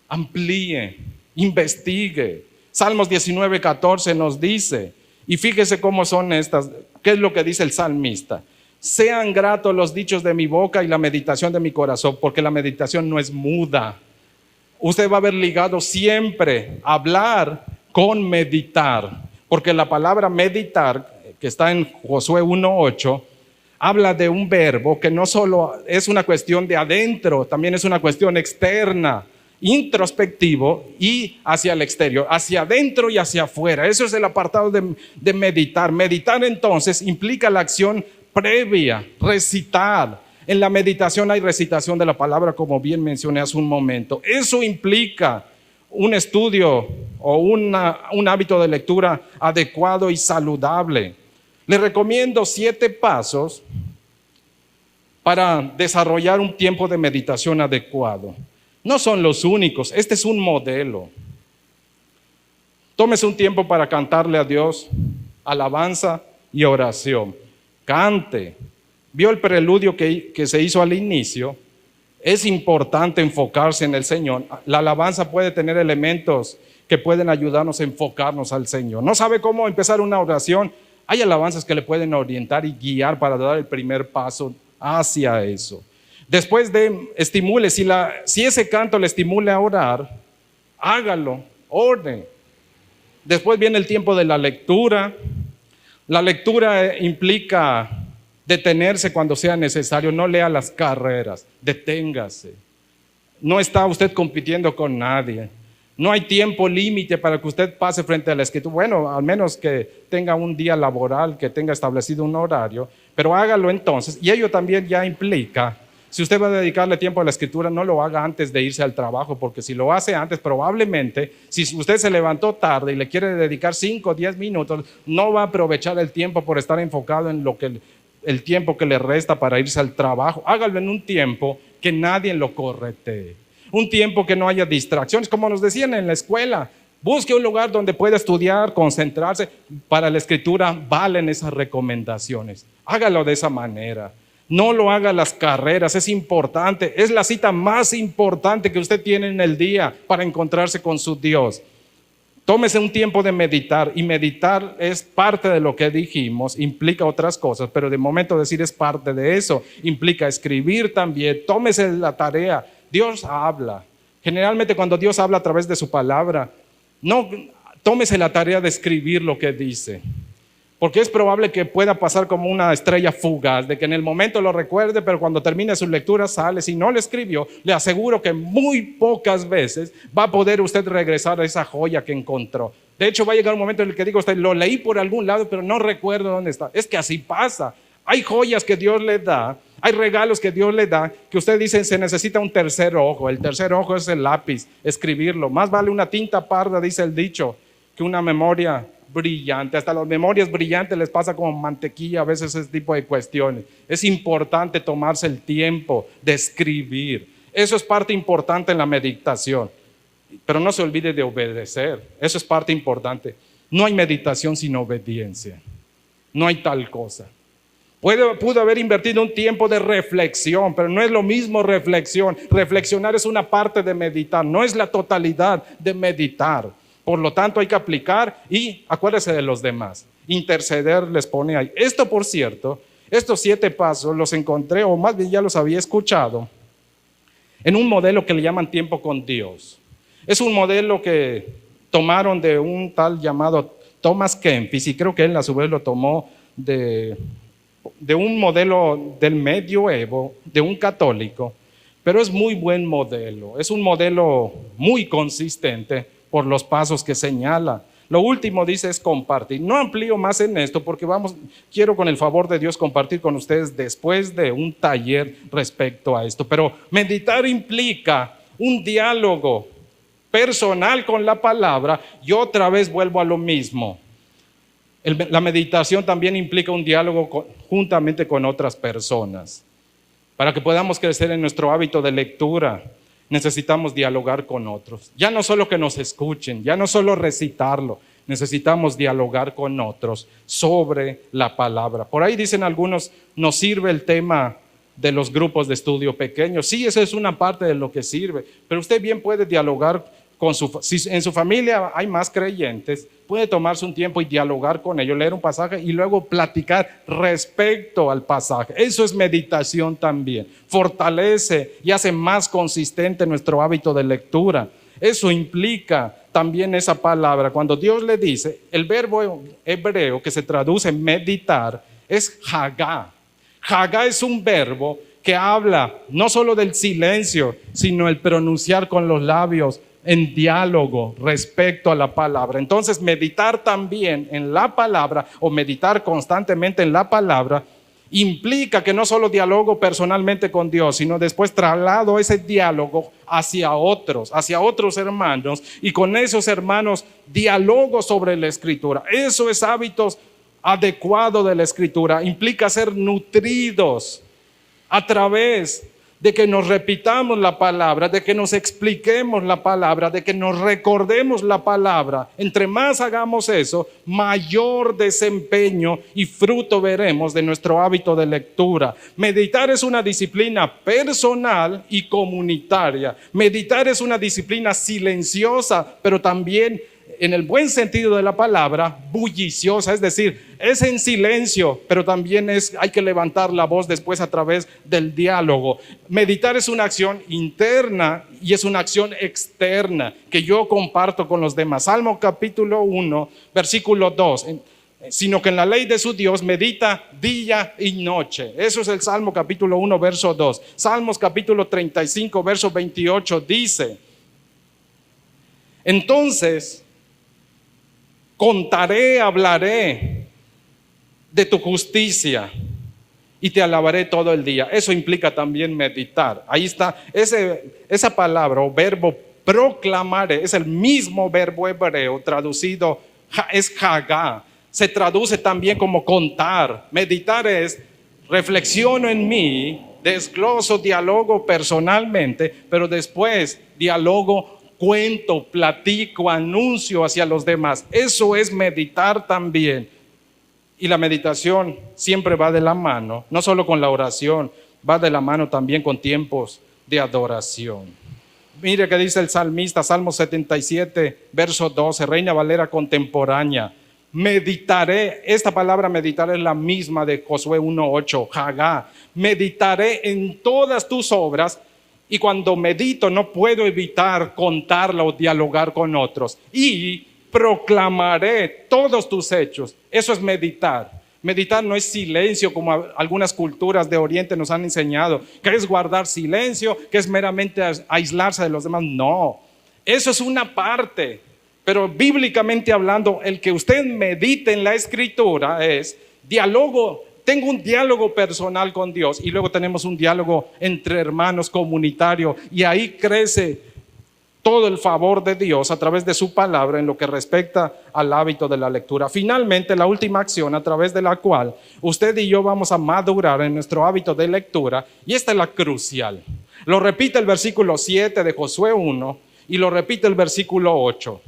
Amplíe, investigue. Salmos 19:14 nos dice, y fíjese cómo son estas. ¿Qué es lo que dice el salmista? Sean gratos los dichos de mi boca y la meditación de mi corazón, porque la meditación no es muda. Usted va a ver ligado siempre hablar con meditar, porque la palabra meditar, que está en Josué 1:8, habla de un verbo que no solo es una cuestión de adentro, también es una cuestión externa, introspectivo y hacia el exterior, hacia adentro y hacia afuera. Eso es el apartado de meditar. Meditar entonces implica la acción previa, recitar. En la meditación hay recitación de la palabra, como bien mencioné hace un momento. Eso implica un estudio o un hábito de lectura adecuado y saludable. Le recomiendo 7 pasos para desarrollar un tiempo de meditación adecuado. No son los únicos, este es un modelo. Tómese un tiempo para cantarle a Dios, alabanza y oración. Cante. ¿Vio el preludio que se hizo al inicio? Es importante enfocarse en el Señor. La alabanza puede tener elementos que pueden ayudarnos a enfocarnos al Señor. ¿No sabe cómo empezar una oración? Hay alabanzas que le pueden orientar y guiar para dar el primer paso hacia eso. Después estimule, si ese canto le estimule a orar, hágalo, ore. Después viene el tiempo de la lectura. La lectura implica detenerse cuando sea necesario. No lea las carreras, deténgase. No está usted compitiendo con nadie. No hay tiempo límite para que usted pase frente a la escritura. Bueno, al menos que tenga un día laboral, que tenga establecido un horario, pero hágalo entonces. Y ello también ya implica, si usted va a dedicarle tiempo a la escritura, no lo haga antes de irse al trabajo, porque si lo hace antes, probablemente, si usted se levantó tarde y le quiere dedicar 5 o 10 minutos, no va a aprovechar el tiempo por estar enfocado en el tiempo que le resta para irse al trabajo. Hágalo en un tiempo que nadie lo corretee, un tiempo que no haya distracciones, como nos decían en la escuela. Busque un lugar donde pueda estudiar, concentrarse. Para la escritura valen esas recomendaciones. Hágalo de esa manera. No lo haga a las carreras, es importante. Es la cita más importante que usted tiene en el día para encontrarse con su Dios. Tómese un tiempo de meditar, y meditar es parte de lo que dijimos, implica otras cosas, pero de momento decir es parte de eso, implica escribir también. Tómese la tarea. Dios habla. Generalmente cuando Dios habla a través de su palabra, no, tómese la tarea de escribir lo que dice. Porque es probable que pueda pasar como una estrella fugaz, de que en el momento lo recuerde, pero cuando termine su lectura sale. Si no lo escribió, le aseguro que muy pocas veces va a poder usted regresar a esa joya que encontró. De hecho, va a llegar un momento en el que diga usted, lo leí por algún lado, pero no recuerdo dónde está. Es que así pasa. Hay joyas que Dios le da, hay regalos que Dios le da, que usted dice se necesita un tercer ojo. El tercer ojo es el lápiz, escribirlo. Más vale una tinta parda, dice el dicho, que una memoria brillante. Hasta las memorias brillantes les pasa como mantequilla a veces ese tipo de cuestiones. Es importante tomarse el tiempo de escribir. Eso es parte importante en la meditación. Pero no se olvide de obedecer. Eso es parte importante. No hay meditación sin obediencia. No hay tal cosa. Pudo haber invertido un tiempo de reflexión, pero no es lo mismo reflexión. Reflexionar es una parte de meditar, no es la totalidad de meditar. Por lo tanto, hay que aplicar y acuérdese de los demás. Interceder les pone ahí. Esto, por cierto, estos 7 pasos los encontré, o más bien ya los había escuchado, en un modelo que le llaman tiempo con Dios. Es un modelo que tomaron de un tal llamado Thomas Kempis, y creo que él a su vez lo tomó de un modelo del medioevo, de un católico, pero es muy buen modelo, es un modelo muy consistente por los pasos que señala. Lo último dice es compartir. No amplío más en esto porque quiero con el favor de Dios compartir con ustedes después de un taller respecto a esto, pero meditar implica un diálogo personal con la palabra y otra vez vuelvo a lo mismo. La meditación también implica un diálogo juntamente con otras personas. Para que podamos crecer en nuestro hábito de lectura, necesitamos dialogar con otros. Ya no solo que nos escuchen, ya no solo recitarlo, necesitamos dialogar con otros sobre la palabra. Por ahí dicen algunos, nos sirve el tema de los grupos de estudio pequeños. Sí, eso es una parte de lo que sirve, pero usted bien puede dialogar si en su familia hay más creyentes, puede tomarse un tiempo y dialogar con ellos, leer un pasaje y luego platicar respecto al pasaje. Eso es meditación también. Fortalece y hace más consistente nuestro hábito de lectura. Eso implica también esa palabra. Cuando Dios le dice, el verbo hebreo que se traduce en meditar es hagá. Hagá es un verbo que habla no solo del silencio, sino el pronunciar con los labios en diálogo respecto a la palabra. Entonces, meditar también en la palabra o meditar constantemente en la palabra implica que no solo dialogo personalmente con Dios, sino después traslado ese diálogo hacia otros hermanos, y con esos hermanos dialogo sobre la Escritura. Eso es hábitos adecuados de la Escritura. Implica ser nutridos a través de que nos repitamos la palabra, de que nos expliquemos la palabra, de que nos recordemos la palabra. Entre más hagamos eso, mayor desempeño y fruto veremos de nuestro hábito de lectura. Meditar es una disciplina personal y comunitaria. Meditar es una disciplina silenciosa, pero también, en el buen sentido de la palabra, bulliciosa, es decir, es en silencio, pero también hay que levantar la voz después a través del diálogo. Meditar es una acción interna y es una acción externa que yo comparto con los demás. Salmo capítulo 1, versículo 2, sino que en la ley de su Dios medita día y noche. Eso es el Salmo capítulo 1, verso 2. Salmos capítulo 35, verso 28 dice, entonces contaré, hablaré de tu justicia y te alabaré todo el día. Eso implica también meditar. Ahí está, esa palabra o verbo proclamaré, es el mismo verbo hebreo traducido, es hagá. Se traduce también como contar. Meditar es reflexiono en mí, desgloso, dialogo personalmente, pero después dialogo, cuento, platico, anuncio hacia los demás. Eso es meditar también. Y la meditación siempre va de la mano, no solo con la oración, va de la mano también con tiempos de adoración. Mire que dice el salmista, Salmo 77, verso 12, Reina Valera contemporánea. Meditaré, esta palabra meditar es la misma de Josué 1:8, hagá. Meditaré en todas tus obras. Y cuando medito no puedo evitar contarla o dialogar con otros. Y proclamaré todos tus hechos. Eso es meditar. Meditar no es silencio como algunas culturas de Oriente nos han enseñado, que es guardar silencio, que es meramente aislarse de los demás. No, eso es una parte. Pero bíblicamente hablando, el que usted medite en la Escritura es diálogo. Tengo un diálogo personal con Dios y luego tenemos un diálogo entre hermanos comunitario y ahí crece todo el favor de Dios a través de su palabra en lo que respecta al hábito de la lectura. Finalmente, la última acción a través de la cual usted y yo vamos a madurar en nuestro hábito de lectura, y esta es la crucial. Lo repite el versículo 7 de Josué 1 y lo repite el versículo 8.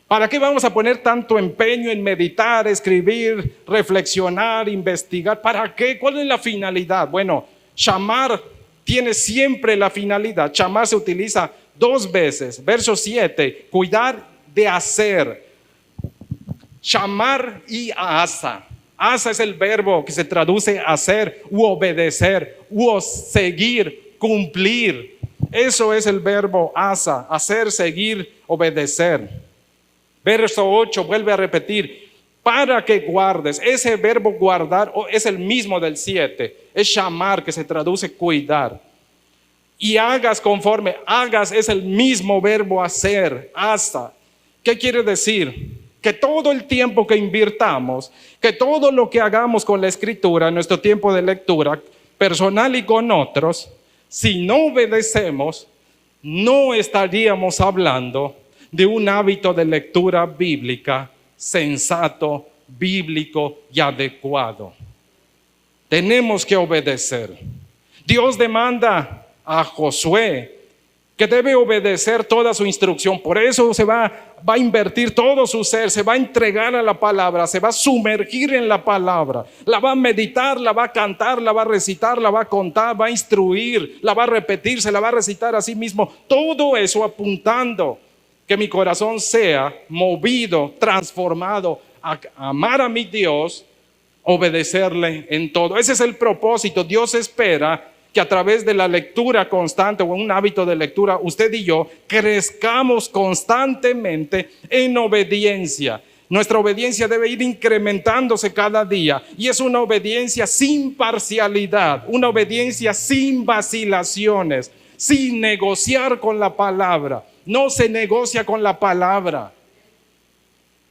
¿Para qué vamos a poner tanto empeño en meditar, escribir, reflexionar, investigar? ¿Para qué? ¿Cuál es la finalidad? Bueno, shamar tiene siempre la finalidad. Shamar se utiliza 2 veces. Verso 7, cuidar de hacer. Shamar y asa. Asa es el verbo que se traduce hacer u obedecer u seguir, cumplir. Eso es el verbo asa, hacer, seguir, obedecer. Verso 8 vuelve a repetir, para que guardes. Ese verbo guardar es el mismo del 7, es shamar, que se traduce cuidar. Y hagas conforme, hagas es el mismo verbo hacer, asa. ¿Qué quiere decir? Que todo el tiempo que invirtamos, que todo lo que hagamos con la escritura, en nuestro tiempo de lectura, personal y con otros, si no obedecemos, no estaríamos hablando de un hábito de lectura bíblica sensato, bíblico y adecuado. Tenemos que obedecer. Dios demanda a Josué que debe obedecer toda su instrucción. Por eso se va a invertir todo su ser, se va a entregar a la palabra, se va a sumergir en la palabra, la va a meditar, la va a cantar, la va a recitar, la va a contar, va a instruir, la va a repetir, se la va a recitar a sí mismo. Todo eso apuntando que mi corazón sea movido, transformado a amar a mi Dios, obedecerle en todo. Ese es el propósito. Dios espera que a través de la lectura constante o un hábito de lectura, usted y yo crezcamos constantemente en obediencia. Nuestra obediencia debe ir incrementándose cada día, y es una obediencia sin parcialidad, una obediencia sin vacilaciones, sin negociar con la palabra. No se negocia con la palabra.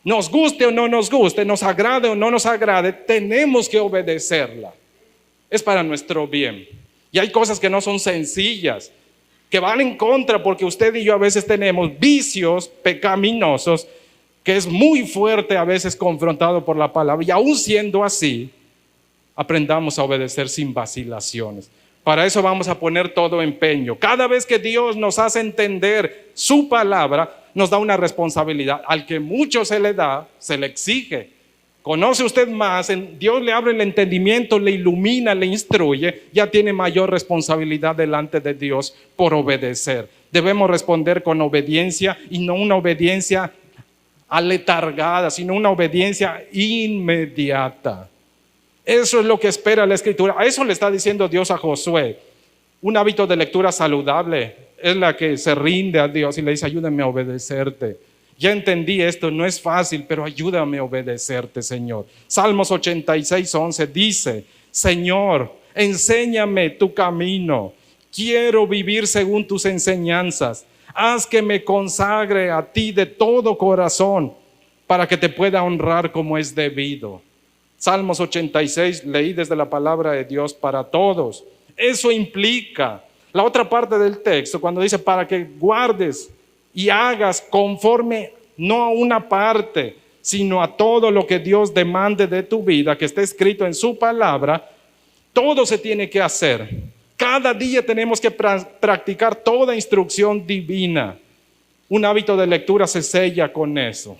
Nos guste o no nos guste, nos agrade o no nos agrade, tenemos que obedecerla. Es para nuestro bien. Y hay cosas que no son sencillas, que van en contra, porque usted y yo a veces tenemos vicios pecaminosos, que es muy fuerte a veces confrontado por la palabra. Y aún siendo así, aprendamos a obedecer sin vacilaciones. Para eso vamos a poner todo empeño. Cada vez que Dios nos hace entender su palabra, nos da una responsabilidad. Al que mucho se le da, se le exige. Conoce usted más, Dios le abre el entendimiento, le ilumina, le instruye, ya tiene mayor responsabilidad delante de Dios por obedecer. Debemos responder con obediencia, y no una obediencia aletargada, sino una obediencia inmediata. Eso es lo que espera la Escritura. A eso le está diciendo Dios a Josué. Un hábito de lectura saludable es la que se rinde a Dios y le dice: ayúdame a obedecerte. Ya entendí esto, no es fácil, pero ayúdame a obedecerte, Señor. Salmos 86:11 dice: Señor, enséñame tu camino. Quiero vivir según tus enseñanzas. Haz que me consagre a ti de todo corazón, para que te pueda honrar como es debido. Salmos 86, leí desde la palabra de Dios para todos. Eso implica la otra parte del texto, cuando dice para que guardes y hagas conforme, no a una parte, sino a todo lo que Dios demande de tu vida, que está escrito en su palabra. Todo se tiene que hacer. Cada día tenemos que practicar toda instrucción divina. Un hábito de lectura se sella con eso.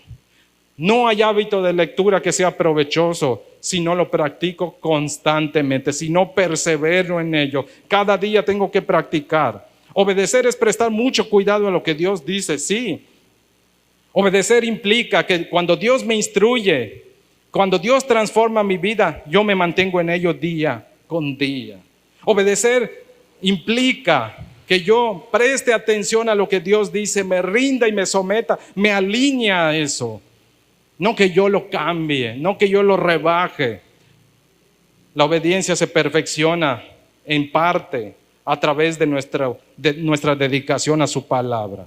No hay hábito de lectura que sea provechoso si no lo practico constantemente, si no persevero en ello. Cada día tengo que practicar. Obedecer es prestar mucho cuidado a lo que Dios dice, sí. Obedecer implica que cuando Dios me instruye, cuando Dios transforma mi vida, yo me mantengo en ello día con día. Obedecer implica que yo preste atención a lo que Dios dice, me rinda y me someta, me alinea a eso. No que yo lo cambie, no que yo lo rebaje. La obediencia se perfecciona en parte a través de nuestra dedicación a su palabra.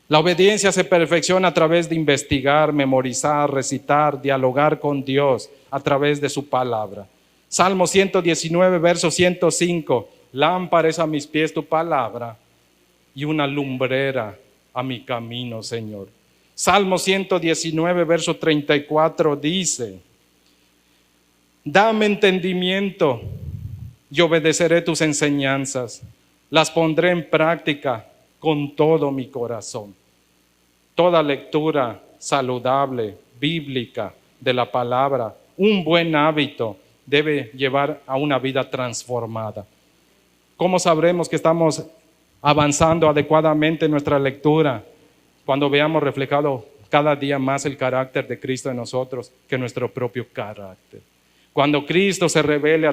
La obediencia se perfecciona a través de investigar, memorizar, recitar, dialogar con Dios a través de su palabra. Salmo 119, verso 105. Lámpara es a mis pies tu palabra y una lumbrera a mi camino, Señor. Salmo 119, verso 34 dice: dame entendimiento y obedeceré tus enseñanzas. Las pondré en práctica con todo mi corazón. Toda lectura saludable, bíblica, de la palabra, un buen hábito, debe llevar a una vida transformada. ¿Cómo sabremos que estamos avanzando adecuadamente en nuestra lectura? Cuando veamos reflejado cada día más el carácter de Cristo en nosotros que nuestro propio carácter. Cuando Cristo se revele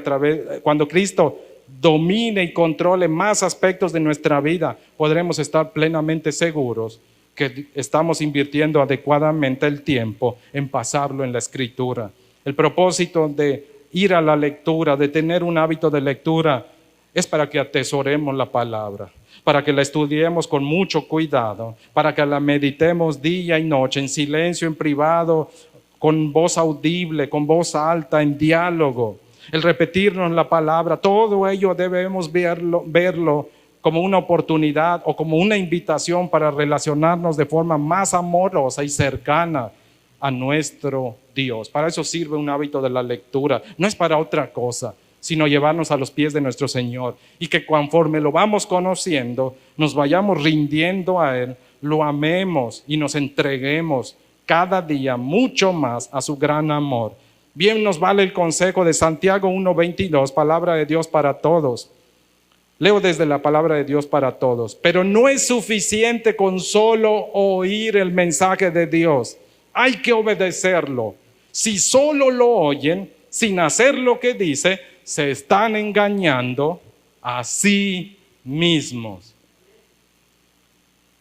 cuando Cristo domine y controle más aspectos de nuestra vida, podremos estar plenamente seguros que estamos invirtiendo adecuadamente el tiempo en pasarlo en la Escritura. El propósito de ir a la lectura, de tener un hábito de lectura, es para que atesoremos la palabra, para que la estudiemos con mucho cuidado, para que la meditemos día y noche, en silencio, en privado, con voz audible, con voz alta, en diálogo. El repetirnos la palabra, todo ello debemos verlo como una oportunidad o como una invitación para relacionarnos de forma más amorosa y cercana a nuestro Dios. Para eso sirve un hábito de la lectura, no es para otra cosa, sino llevarnos a los pies de nuestro Señor, y que conforme lo vamos conociendo, nos vayamos rindiendo a Él, lo amemos y nos entreguemos cada día mucho más a su gran amor. Bien nos vale el consejo de Santiago 1:22, palabra de Dios para todos. Leo desde la palabra de Dios para todos. Pero no es suficiente con solo oír el mensaje de Dios. Hay que obedecerlo. Si solo lo oyen, sin hacer lo que dice, se están engañando a sí mismos.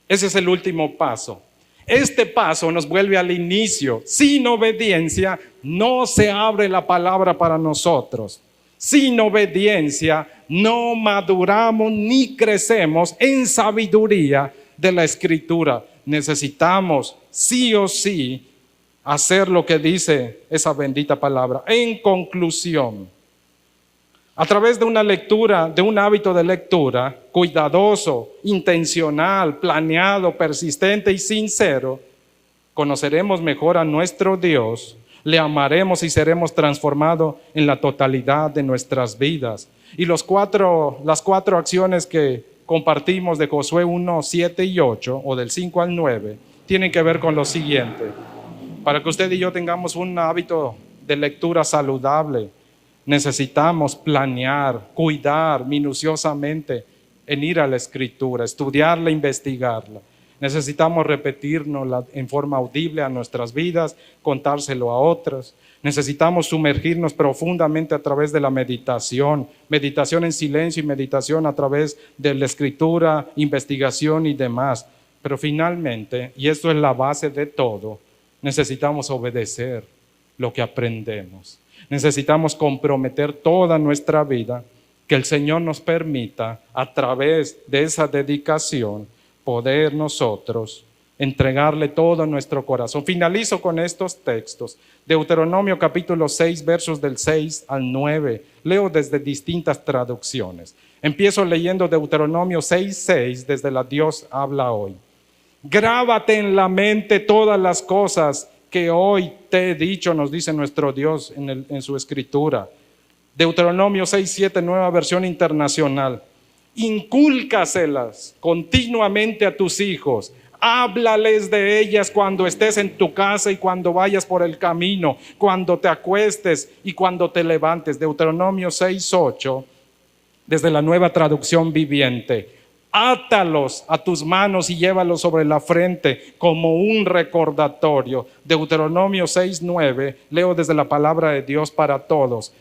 Ese es el último paso. Este paso nos vuelve al inicio. Sin obediencia no se abre la palabra para nosotros. Sin obediencia no maduramos ni crecemos en sabiduría de la Escritura. Necesitamos sí o sí hacer lo que dice esa bendita palabra. En conclusión, a través de una lectura, de un hábito de lectura cuidadoso, intencional, planeado, persistente y sincero, conoceremos mejor a nuestro Dios, le amaremos y seremos transformados en la totalidad de nuestras vidas. Y las cuatro acciones que compartimos de Josué 1, 7 y 8, o del 5 al 9, tienen que ver con lo siguiente. Para que usted y yo tengamos un hábito de lectura saludable, necesitamos planear, cuidar minuciosamente en ir a la Escritura, estudiarla, investigarla. Necesitamos repetirnos en forma audible a nuestras vidas, contárselo a otras. Necesitamos sumergirnos profundamente a través de la meditación en silencio y meditación a través de la Escritura, investigación y demás. Pero finalmente, y esto es la base de todo, necesitamos obedecer lo que aprendemos. Necesitamos comprometer toda nuestra vida, que el Señor nos permita a través de esa dedicación poder nosotros entregarle todo nuestro corazón. Finalizo con estos textos. Deuteronomio capítulo 6, versos del 6 al 9. Leo desde distintas traducciones. Empiezo leyendo Deuteronomio 6:6 desde la Dios habla hoy. Grábate en la mente todas las cosas que hoy te he dicho, nos dice nuestro Dios en su Escritura. Deuteronomio 6:7, nueva versión internacional. Incúlcaselas continuamente a tus hijos. Háblales de ellas cuando estés en tu casa y cuando vayas por el camino, cuando te acuestes y cuando te levantes. Deuteronomio 6:8, desde la nueva traducción viviente. Átalos a tus manos y llévalos sobre la frente como un recordatorio. Deuteronomio 6:9, leo desde la palabra de Dios para todos.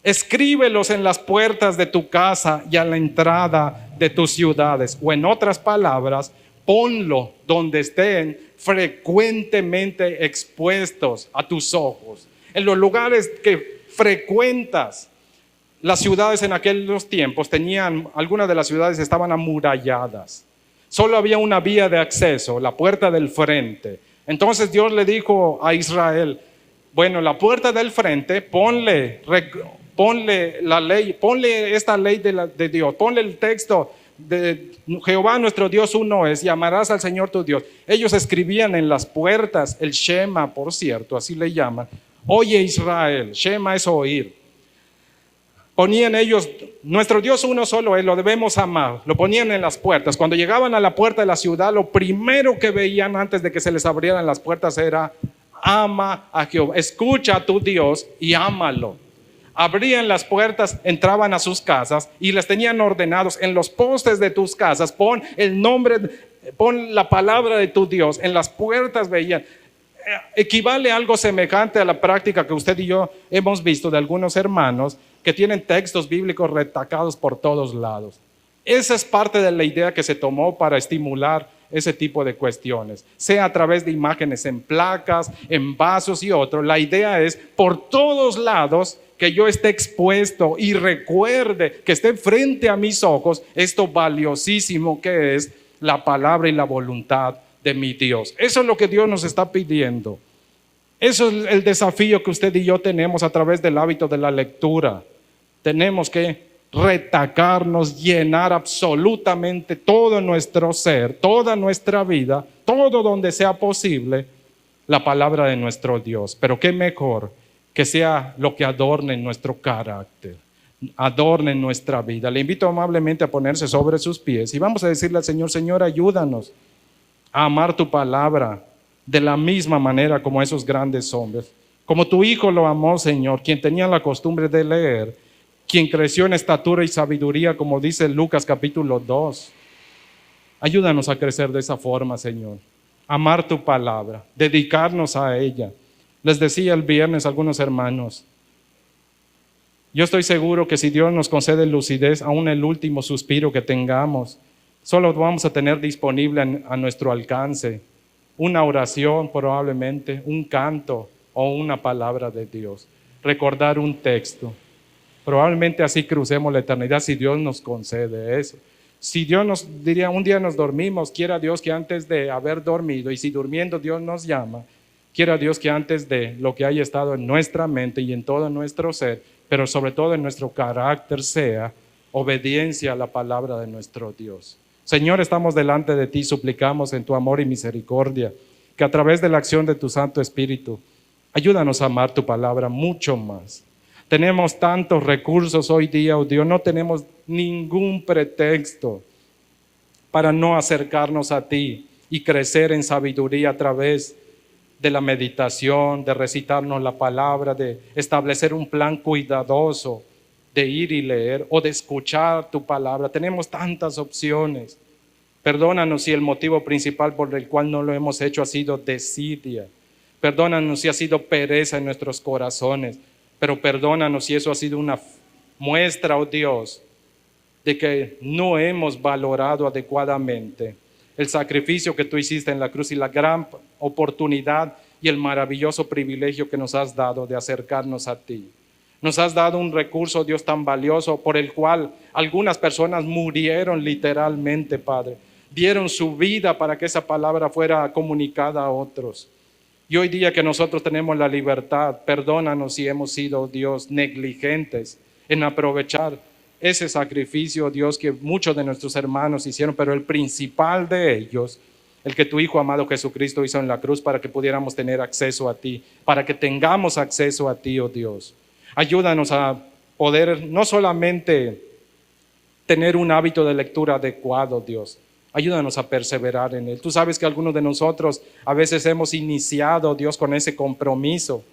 Escríbelos en las puertas de tu casa y a la entrada de tus ciudades. O en otras palabras, ponlo donde estén frecuentemente expuestos a tus ojos. En los lugares que frecuentas. Las ciudades en aquellos tiempos algunas de las ciudades estaban amuralladas. Solo había una vía de acceso, la puerta del frente. Entonces Dios le dijo a Israel, bueno, la puerta del frente, ponle la ley, ponle esta ley de Dios, ponle el texto Jehová nuestro Dios uno es y amarás al Señor tu Dios. Ellos escribían en las puertas el Shema, por cierto, así le llaman. Oye Israel, Shema es oír. Ponían ellos, nuestro Dios uno solo es, lo debemos amar. Lo ponían en las puertas. Cuando llegaban a la puerta de la ciudad, lo primero que veían antes de que se les abrieran las puertas era: ama a Jehová, escucha a tu Dios y ámalo. Abrían las puertas, entraban a sus casas y les tenían ordenados: en los postes de tus casas pon el nombre, pon la palabra de tu Dios. En las puertas veían. Equivale a algo semejante a la práctica que usted y yo hemos visto de algunos hermanos que tienen textos bíblicos retacados por todos lados. Esa es parte de la idea que se tomó para estimular ese tipo de cuestiones, sea a través de imágenes en placas, en vasos y otros. La idea es por todos lados que yo esté expuesto y recuerde que esté frente a mis ojos esto valiosísimo que es la palabra y la voluntad de mi Dios. Eso es lo que Dios nos está pidiendo. Eso es el desafío que usted y yo tenemos a través del hábito de la lectura. Tenemos que retacarnos, llenar absolutamente todo nuestro ser, toda nuestra vida, todo donde sea posible, la palabra de nuestro Dios. Pero qué mejor que sea lo que adorne nuestro carácter, adorne nuestra vida. Le invito amablemente a ponerse sobre sus pies y vamos a decirle al Señor: Señor, ayúdanos a amar tu palabra de la misma manera como esos grandes hombres, como tu Hijo lo amó, Señor, quien tenía la costumbre de leer, quien creció en estatura y sabiduría, como dice Lucas capítulo 2. Ayúdanos a crecer de esa forma, Señor. Amar tu palabra, dedicarnos a ella. Les decía el viernes a algunos hermanos, yo estoy seguro que si Dios nos concede lucidez, aún el último suspiro que tengamos, solo vamos a tener disponible a nuestro alcance una oración, probablemente un canto o una palabra de Dios. Recordar un texto. Probablemente así crucemos la eternidad si Dios nos concede eso. Si Dios nos diría, un día nos dormimos, quiera Dios que antes de haber dormido, y si durmiendo Dios nos llama, quiera Dios que antes de lo que haya estado en nuestra mente y en todo nuestro ser, pero sobre todo en nuestro carácter, sea obediencia a la palabra de nuestro Dios. Señor, estamos delante de ti, suplicamos en tu amor y misericordia que a través de la acción de tu Santo Espíritu, ayúdanos a amar tu palabra mucho más. Tenemos tantos recursos hoy día, oh Dios, no tenemos ningún pretexto para no acercarnos a ti y crecer en sabiduría a través de la meditación, de recitarnos la palabra, de establecer un plan cuidadoso de ir y leer o de escuchar tu palabra. Tenemos tantas opciones. Perdónanos si el motivo principal por el cual no lo hemos hecho ha sido desidia. Perdónanos si ha sido pereza en nuestros corazones. Pero perdónanos si eso ha sido una muestra, oh Dios, de que no hemos valorado adecuadamente el sacrificio que tú hiciste en la cruz y la gran oportunidad y el maravilloso privilegio que nos has dado de acercarnos a ti. Nos has dado un recurso, Dios, tan valioso por el cual algunas personas murieron literalmente, Padre. Dieron su vida para que esa palabra fuera comunicada a otros. Y hoy día que nosotros tenemos la libertad, perdónanos si hemos sido, Dios, negligentes en aprovechar ese sacrificio, Dios, que muchos de nuestros hermanos hicieron, pero el principal de ellos, el que tu Hijo amado Jesucristo hizo en la cruz para que pudiéramos tener acceso a ti, para que tengamos acceso a ti, oh Dios. Ayúdanos a poder no solamente tener un hábito de lectura adecuado, Dios. Ayúdanos a perseverar en él. Tú sabes que algunos de nosotros a veces hemos iniciado, Dios, con ese compromiso,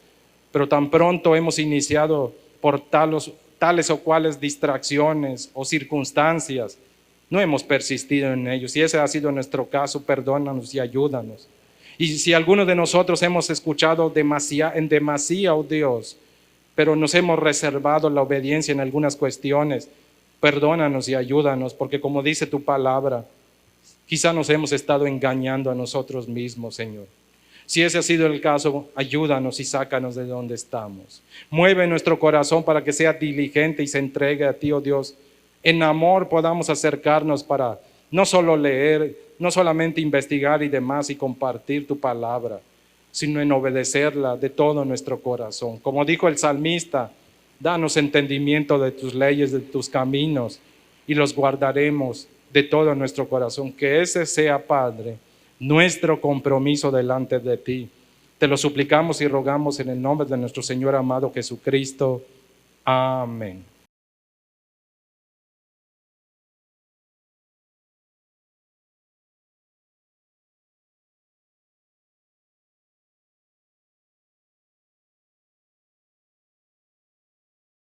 pero tan pronto hemos iniciado por tales o cuales distracciones o circunstancias, no hemos persistido en ellos. Si ese ha sido nuestro caso, perdónanos y ayúdanos. Y si algunos de nosotros hemos escuchado en demasía, oh Dios, pero nos hemos reservado la obediencia en algunas cuestiones, perdónanos y ayúdanos, porque como dice tu palabra, quizá nos hemos estado engañando a nosotros mismos, Señor. Si ese ha sido el caso, ayúdanos y sácanos de donde estamos. Mueve nuestro corazón para que sea diligente y se entregue a ti, oh Dios. En amor podamos acercarnos para no solo leer, no solamente investigar y demás y compartir tu palabra, sino en obedecerla de todo nuestro corazón. Como dijo el salmista, danos entendimiento de tus leyes, de tus caminos, y los guardaremos de todo nuestro corazón. Que ese sea, Padre, nuestro compromiso delante de ti. Te lo suplicamos y rogamos en el nombre de nuestro Señor amado Jesucristo. Amén.